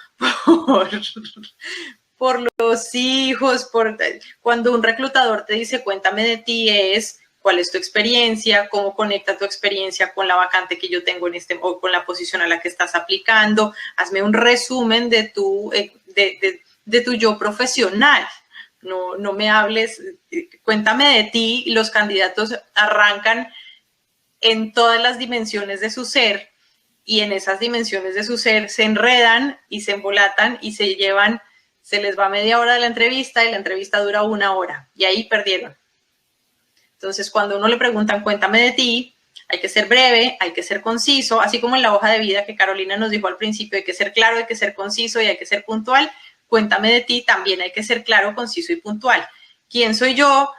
por los hijos. Cuando un reclutador te dice cuéntame de ti es cuál es tu experiencia, cómo conecta tu experiencia con la vacante que yo tengo o con la posición a la que estás aplicando. Hazme un resumen de tu yo profesional. No me hables, cuéntame de ti. Los candidatos arrancan en todas las dimensiones de su ser y en esas dimensiones de su ser se enredan y se embolatan y se les va media hora de la entrevista y la entrevista dura 1 hora y ahí perdieron. Entonces, cuando uno le preguntan cuéntame de ti, hay que ser breve, hay que ser conciso, así como en la hoja de vida que Carolina nos dijo al principio, hay que ser claro, hay que ser conciso y hay que ser puntual. Cuéntame de ti, también hay que ser claro, conciso y puntual. ¿Quién soy yo?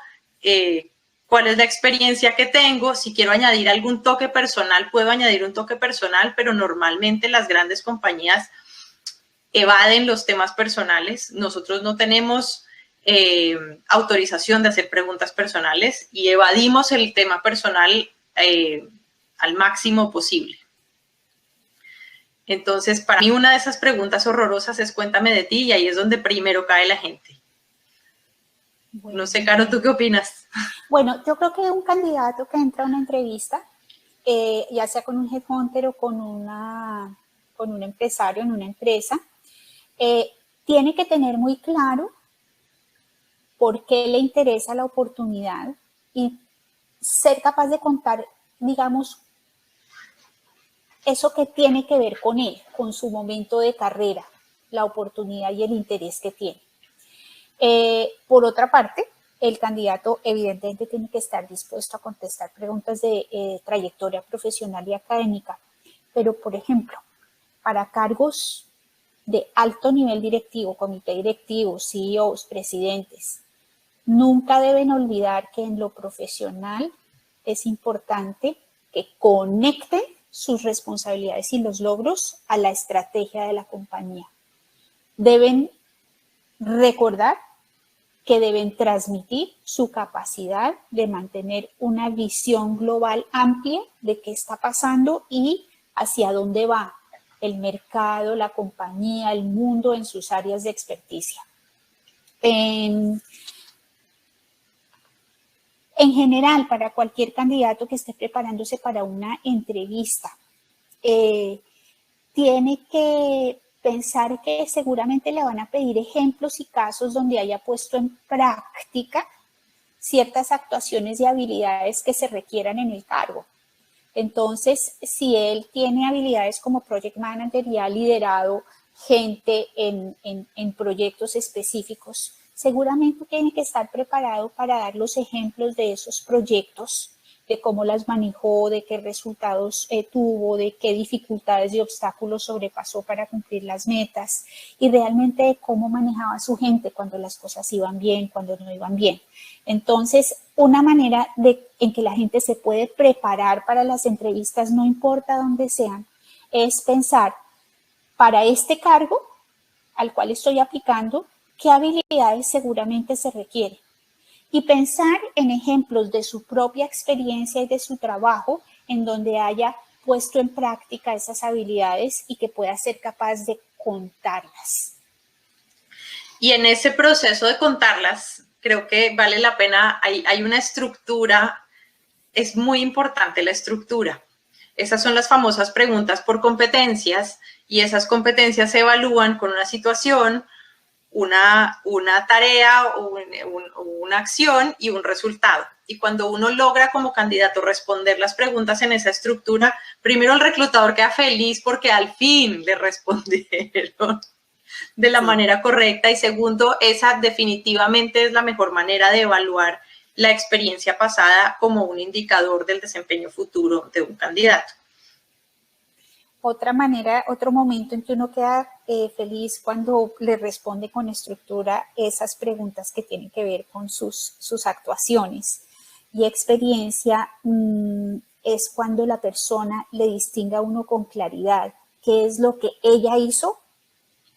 ¿Cuál es la experiencia que tengo? Si quiero añadir algún toque personal, puedo añadir un toque personal, pero normalmente las grandes compañías evaden los temas personales. Nosotros no tenemos autorización de hacer preguntas personales y evadimos el tema personal al máximo posible. Entonces, para mí una de esas preguntas horrorosas es cuéntame de ti y ahí es donde primero cae la gente. Bueno, no sé, Caro, ¿tú qué opinas? Bueno, yo creo que un candidato que entra a una entrevista, ya sea con un headhunter o con un empresario en una empresa, tiene que tener muy claro por qué le interesa la oportunidad y ser capaz de contar, digamos, eso que tiene que ver con él, con su momento de carrera, la oportunidad y el interés que tiene. Por otra parte, el candidato evidentemente tiene que estar dispuesto a contestar preguntas de trayectoria profesional y académica, pero por ejemplo, para cargos de alto nivel directivo, comité directivo, CEOs, presidentes, nunca deben olvidar que en lo profesional es importante que conecten sus responsabilidades y los logros a la estrategia de la compañía. Deben recordar que deben transmitir su capacidad de mantener una visión global amplia de qué está pasando y hacia dónde va el mercado, la compañía, el mundo en sus áreas de experticia. En general, para cualquier candidato que esté preparándose para una entrevista, tiene que pensar que seguramente le van a pedir ejemplos y casos donde haya puesto en práctica ciertas actuaciones y habilidades que se requieran en el cargo. Entonces, si él tiene habilidades como project manager y ha liderado gente en proyectos específicos, seguramente tiene que estar preparado para dar los ejemplos de esos proyectos, de cómo las manejó, de qué resultados tuvo, de qué dificultades y obstáculos sobrepasó para cumplir las metas y realmente de cómo manejaba a su gente cuando las cosas iban bien, cuando no iban bien. Entonces, una manera en que la gente se puede preparar para las entrevistas, no importa dónde sean, es pensar para este cargo al cual estoy aplicando, qué habilidades seguramente se requieren. Y pensar en ejemplos de su propia experiencia y de su trabajo en donde haya puesto en práctica esas habilidades y que pueda ser capaz de contarlas. Y en ese proceso de contarlas, creo que vale la pena, hay una estructura, es muy importante la estructura. Esas son las famosas preguntas por competencias y esas competencias se evalúan con una situación, una tarea, una acción y un resultado. Y cuando uno logra como candidato responder las preguntas en esa estructura, primero el reclutador queda feliz porque al fin le respondieron de la manera correcta y segundo, esa definitivamente es la mejor manera de evaluar la experiencia pasada como un indicador del desempeño futuro de un candidato. Otra manera, otro momento en que uno queda feliz cuando le responde con estructura esas preguntas que tienen que ver con sus actuaciones y experiencia es cuando la persona le distinga a uno con claridad qué es lo que ella hizo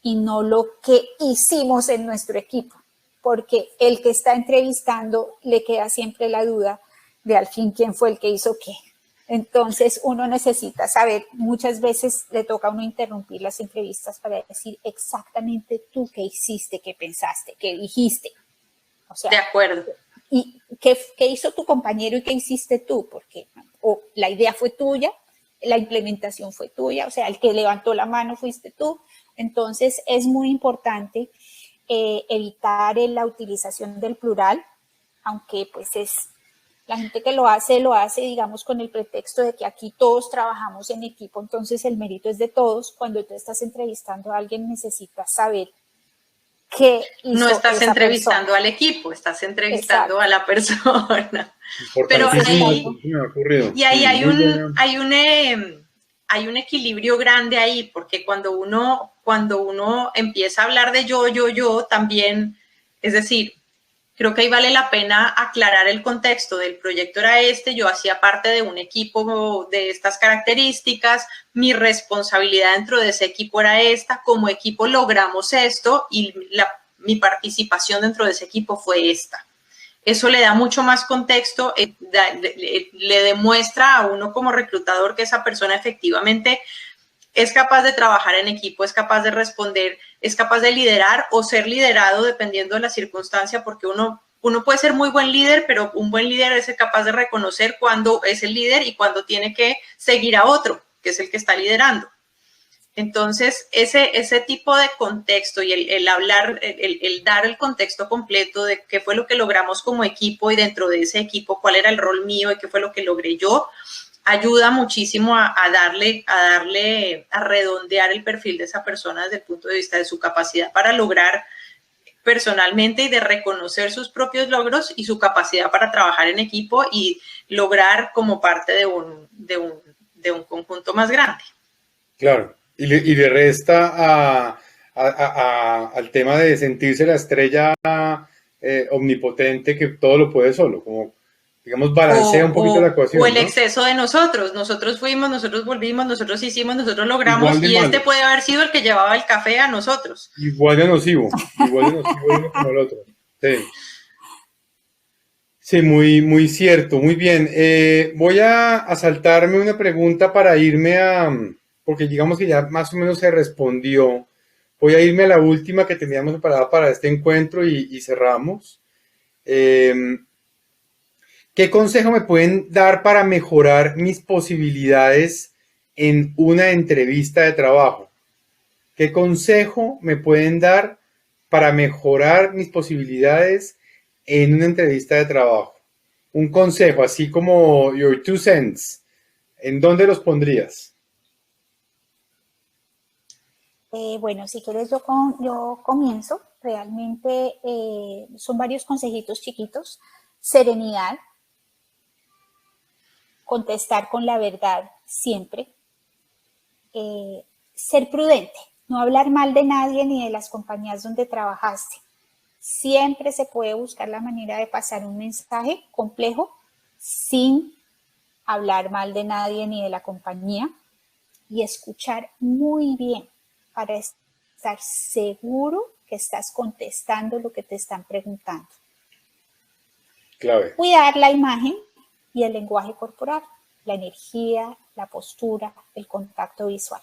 y no lo que hicimos en nuestro equipo, porque el que está entrevistando le queda siempre la duda de al fin quién fue el que hizo qué. Entonces, uno necesita saber, muchas veces le toca a uno interrumpir las entrevistas para decir exactamente tú qué hiciste, qué pensaste, qué dijiste. O sea, de acuerdo. ¿Y qué hizo tu compañero y qué hiciste tú? Porque o la idea fue tuya, la implementación fue tuya, o sea, el que levantó la mano fuiste tú. Entonces, es muy importante evitar la utilización del plural, aunque pues la gente que lo hace, digamos, con el pretexto de que aquí todos trabajamos en equipo, entonces el mérito es de todos. Cuando tú estás entrevistando a alguien, necesitas saber qué hizo no estás esa entrevistando persona. al equipo, estás entrevistando Exacto. a la persona. Pero ahí hay un equilibrio grande ahí, porque cuando uno empieza a hablar de yo, también, es decir, creo que ahí vale la pena aclarar el contexto del proyecto era yo hacía parte de un equipo de estas características, mi responsabilidad dentro de ese equipo era esta, como equipo logramos esto y mi participación dentro de ese equipo fue esta. Eso le da mucho más contexto, le demuestra a uno como reclutador que esa persona efectivamente es capaz de trabajar en equipo, es capaz de responder, es capaz de liderar o ser liderado dependiendo de la circunstancia, porque uno puede ser muy buen líder, pero un buen líder es capaz de reconocer cuándo es el líder y cuándo tiene que seguir a otro, que es el que está liderando. Entonces, ese tipo de contexto y el hablar, el dar el contexto completo de qué fue lo que logramos como equipo y dentro de ese equipo, cuál era el rol mío y qué fue lo que logré yo, ayuda muchísimo a redondear el perfil de esa persona desde el punto de vista de su capacidad para lograr personalmente y de reconocer sus propios logros y su capacidad para trabajar en equipo y lograr como parte de un conjunto más grande. Claro, y le resta al tema de sentirse la estrella omnipotente que todo lo puede solo, como digamos, balancea un poquito la ecuación. O el exceso de nosotros. Nosotros fuimos, nosotros volvimos, nosotros hicimos, nosotros logramos y este puede haber sido el que llevaba el café a nosotros. Igual de nocivo uno como el otro. Sí. Sí, muy, muy cierto, muy bien. Voy a saltarme una pregunta para irme porque digamos que ya más o menos se respondió. Voy a irme a la última que teníamos preparada para este encuentro y cerramos. Eh, ¿Qué consejo me pueden dar para mejorar mis posibilidades en una entrevista de trabajo? ¿Qué consejo me pueden dar para mejorar mis posibilidades en una entrevista de trabajo? Un consejo, así como your 2 cents. ¿En dónde los pondrías? Bueno, si quieres yo comienzo. Realmente son varios consejitos chiquitos. Serenidad, contestar con la verdad siempre. Ser prudente, no hablar mal de nadie ni de las compañías donde trabajaste. Siempre se puede buscar la manera de pasar un mensaje complejo sin hablar mal de nadie ni de la compañía, y escuchar muy bien para estar seguro que estás contestando lo que te están preguntando. Clave. Cuidar la imagen y el lenguaje corporal, la energía, la postura, el contacto visual.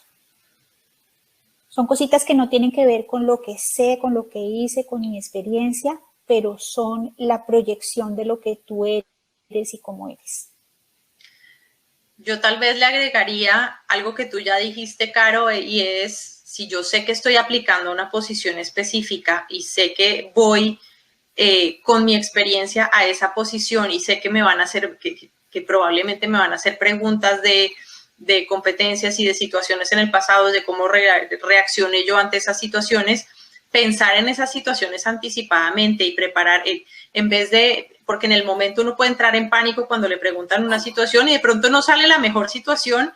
Son cositas que no tienen que ver con lo que sé, con lo que hice, con mi experiencia, pero son la proyección de lo que tú eres y cómo eres. Yo tal vez le agregaría algo que tú ya dijiste, Caro, y es, si yo sé que estoy aplicando una posición específica y sé que voy con mi experiencia a esa posición y sé que me van a hacer, que probablemente me van a hacer preguntas de competencias y de situaciones en el pasado, de cómo reaccioné yo ante esas situaciones, pensar en esas situaciones anticipadamente y preparar, en vez de, porque en el momento uno puede entrar en pánico cuando le preguntan una situación y de pronto no sale la mejor situación,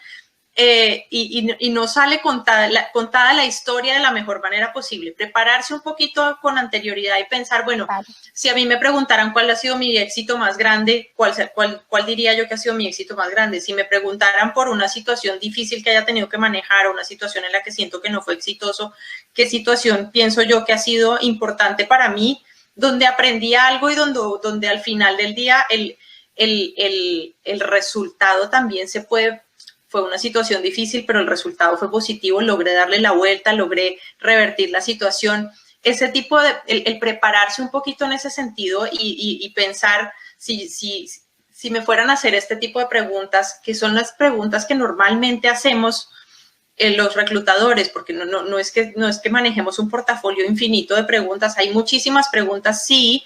y no sale contada la historia de la mejor manera posible. Prepararse un poquito con anterioridad y pensar, bueno, si a mí me preguntaran cuál ha sido mi éxito más grande, ¿cuál diría yo que ha sido mi éxito más grande? Si me preguntaran por una situación difícil que haya tenido que manejar o una situación en la que siento que no fue exitoso, ¿qué situación pienso yo que ha sido importante para mí, donde aprendí algo y donde al final del día el resultado también fue una situación difícil, pero el resultado fue positivo, logré darle la vuelta, logré revertir la situación. Ese tipo de, el prepararse un poquito en ese sentido y pensar si me fueran a hacer este tipo de preguntas, que son las preguntas que normalmente hacemos los reclutadores, porque no es que manejemos un portafolio infinito de preguntas, hay muchísimas preguntas, sí,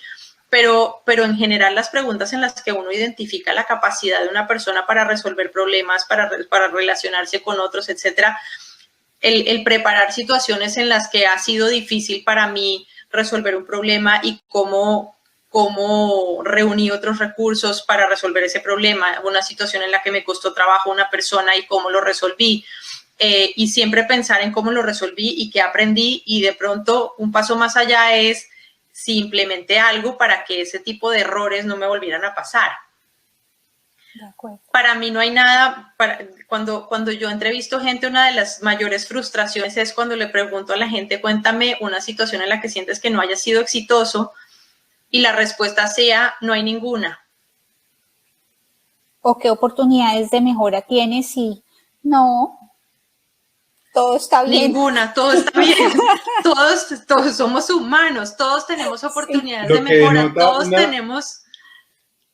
pero en general las preguntas en las que uno identifica la capacidad de una persona para resolver problemas, para relacionarse con otros, etcétera, el preparar situaciones en las que ha sido difícil para mí resolver un problema y cómo reuní otros recursos para resolver ese problema, una situación en la que me costó trabajo una persona y cómo lo resolví. Y siempre pensar en cómo lo resolví y qué aprendí, y de pronto un paso más allá es si implementé algo para que ese tipo de errores no me volvieran a pasar. De acuerdo. Para mí no hay nada, cuando yo entrevisto gente, una de las mayores frustraciones es cuando le pregunto a la gente, cuéntame una situación en la que sientes que no haya sido exitoso, y la respuesta sea, no hay ninguna. ¿O qué oportunidades de mejora tienes? Y no, todo está bien. Ninguna, todo está bien. Todos somos humanos, todos tenemos oportunidades de mejora, todos tenemos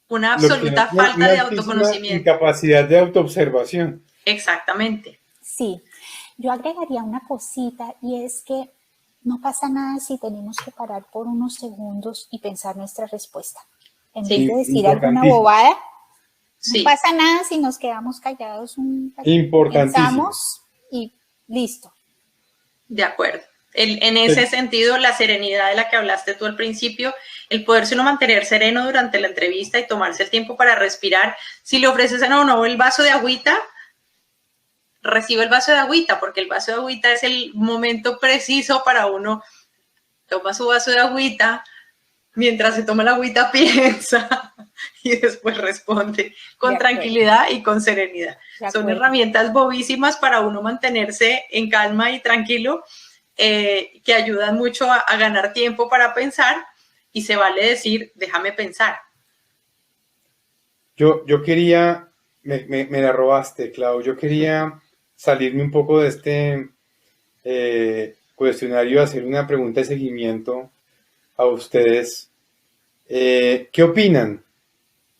una absoluta falta de autoconocimiento. Incapacidad de autoobservación. Exactamente. Sí, yo agregaría una cosita, y es que no pasa nada si tenemos que parar por unos segundos y pensar nuestra respuesta. En vez de decir alguna bobada, no pasa nada si nos quedamos callados un ratito, pensamos y listo. De acuerdo. En ese sentido, la serenidad de la que hablaste tú al principio, el poderse uno mantener sereno durante la entrevista y tomarse el tiempo para respirar. Si le ofreces a uno el vaso de agüita, recibe el vaso de agüita, porque el vaso de agüita es el momento preciso para uno. Toma su vaso de agüita, mientras se toma la agüita piensa y después responde con tranquilidad y con serenidad. Son herramientas bobísimas para uno mantenerse en calma y tranquilo, que ayudan mucho a ganar tiempo para pensar y se vale decir, déjame pensar. Yo quería, me la robaste, Clau, yo quería salirme un poco de este cuestionario, hacer una pregunta de seguimiento a ustedes. ¿Qué opinan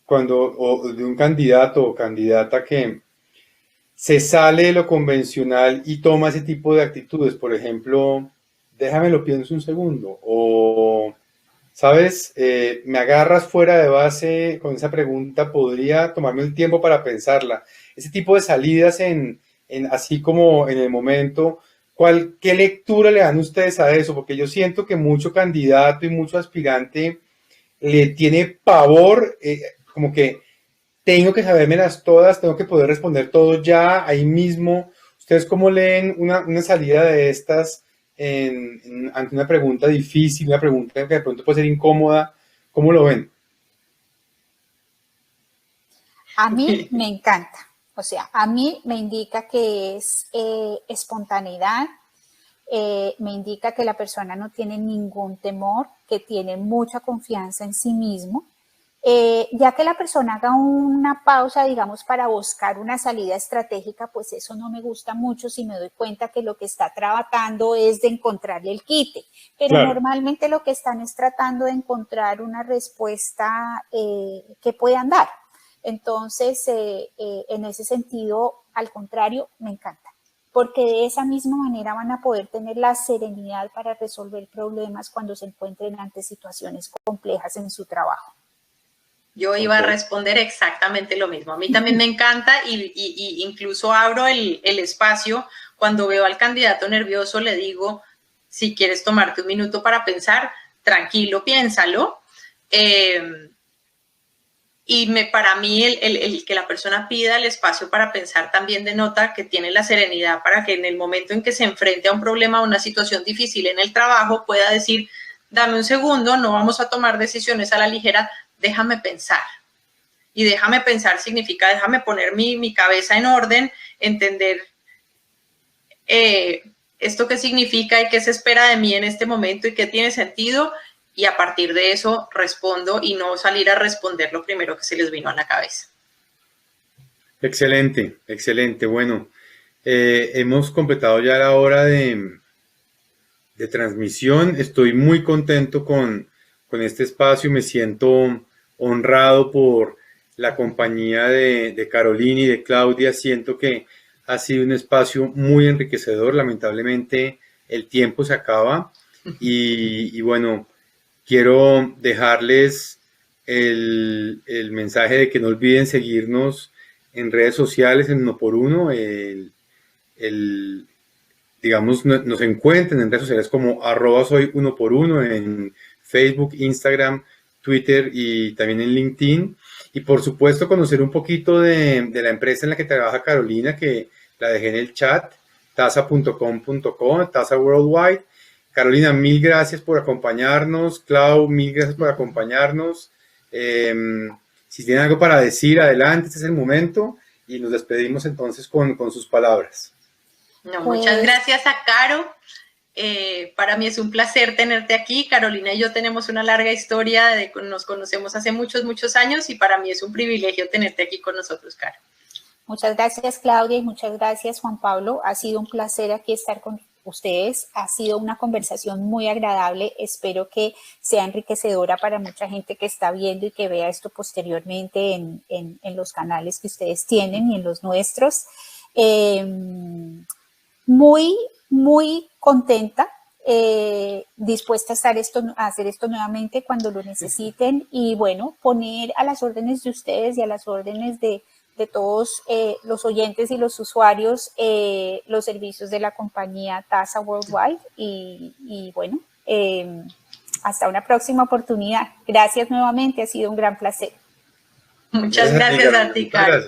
o de un candidato o candidata que se sale de lo convencional y toma ese tipo de actitudes? Por ejemplo, déjame lo pienso un segundo, o, ¿sabes? Me agarras fuera de base con esa pregunta, podría tomarme el tiempo para pensarla. Ese tipo de salidas así como en el momento, ¿qué lectura le dan ustedes a eso? Porque yo siento que mucho candidato y mucho aspirante le tiene pavor, como que tengo que sabérmelas todas, tengo que poder responder todo ya, ahí mismo. ¿Ustedes cómo leen una salida de estas ante una pregunta difícil, una pregunta que de pronto puede ser incómoda? ¿Cómo lo ven? A mí me encanta. O sea, a mí me indica que es espontaneidad, me indica que la persona no tiene ningún temor, que tiene mucha confianza en sí mismo. Ya que la persona haga una pausa, digamos, para buscar una salida estratégica, pues eso no me gusta mucho si me doy cuenta que lo que está tratando es de encontrarle el quite. Pero Claro. Normalmente lo que están es tratando de encontrar una respuesta que puedan dar. Entonces, en ese sentido, al contrario, me encanta. Porque de esa misma manera van a poder tener la serenidad para resolver problemas cuando se encuentren ante situaciones complejas en su trabajo. Yo iba a responder exactamente lo mismo. A mí también me encanta y incluso abro el espacio. Cuando veo al candidato nervioso, le digo, si quieres tomarte un minuto para pensar, tranquilo, piénsalo. Para mí el que la persona pida el espacio para pensar también denota que tiene la serenidad para que en el momento en que se enfrente a un problema, a una situación difícil en el trabajo, pueda decir, dame un segundo, no vamos a tomar decisiones a la ligera, déjame pensar. Y déjame pensar significa déjame poner mi cabeza en orden, entender esto qué significa y qué se espera de mí en este momento y qué tiene sentido, y a partir de eso respondo y no salir a responder lo primero que se les vino a la cabeza. Excelente, excelente. Bueno, hemos completado ya la hora de transmisión. Estoy muy contento con este espacio. Me siento honrado por la compañía de Carolina y de Claudia. Siento que ha sido un espacio muy enriquecedor. Lamentablemente el tiempo se acaba y bueno, quiero dejarles el mensaje de que no olviden seguirnos en redes sociales en Uno por Uno. Digamos, nos encuentren en redes sociales como @soy1por1 en Facebook, Instagram, Twitter y también en LinkedIn. Y por supuesto conocer un poquito de la empresa en la que trabaja Carolina, que la dejé en el chat, tasa.com.co, Tasa Worldwide. Carolina, mil gracias por acompañarnos. Clau, mil gracias por acompañarnos. Si tienen algo para decir, adelante, este es el momento. Y nos despedimos entonces con sus palabras. No, muchas gracias a Caro. Para mí es un placer tenerte aquí. Carolina y yo tenemos una larga historia, nos conocemos hace muchos, muchos años y para mí es un privilegio tenerte aquí con nosotros, Caro. Muchas gracias, Claudia, y muchas gracias, Juan Pablo. Ha sido un placer aquí estar con ustedes. Ha sido una conversación muy agradable. Espero que sea enriquecedora para mucha gente que está viendo y que vea esto posteriormente en los canales que ustedes tienen y en los nuestros. Muy contenta, dispuesta a hacer esto nuevamente cuando lo necesiten y bueno, poner a las órdenes de ustedes y a las órdenes de todos los oyentes y los usuarios los servicios de la compañía Tasa Worldwide y bueno, hasta una próxima oportunidad. Gracias nuevamente, ha sido un gran placer. Muchas gracias a ti, Caro.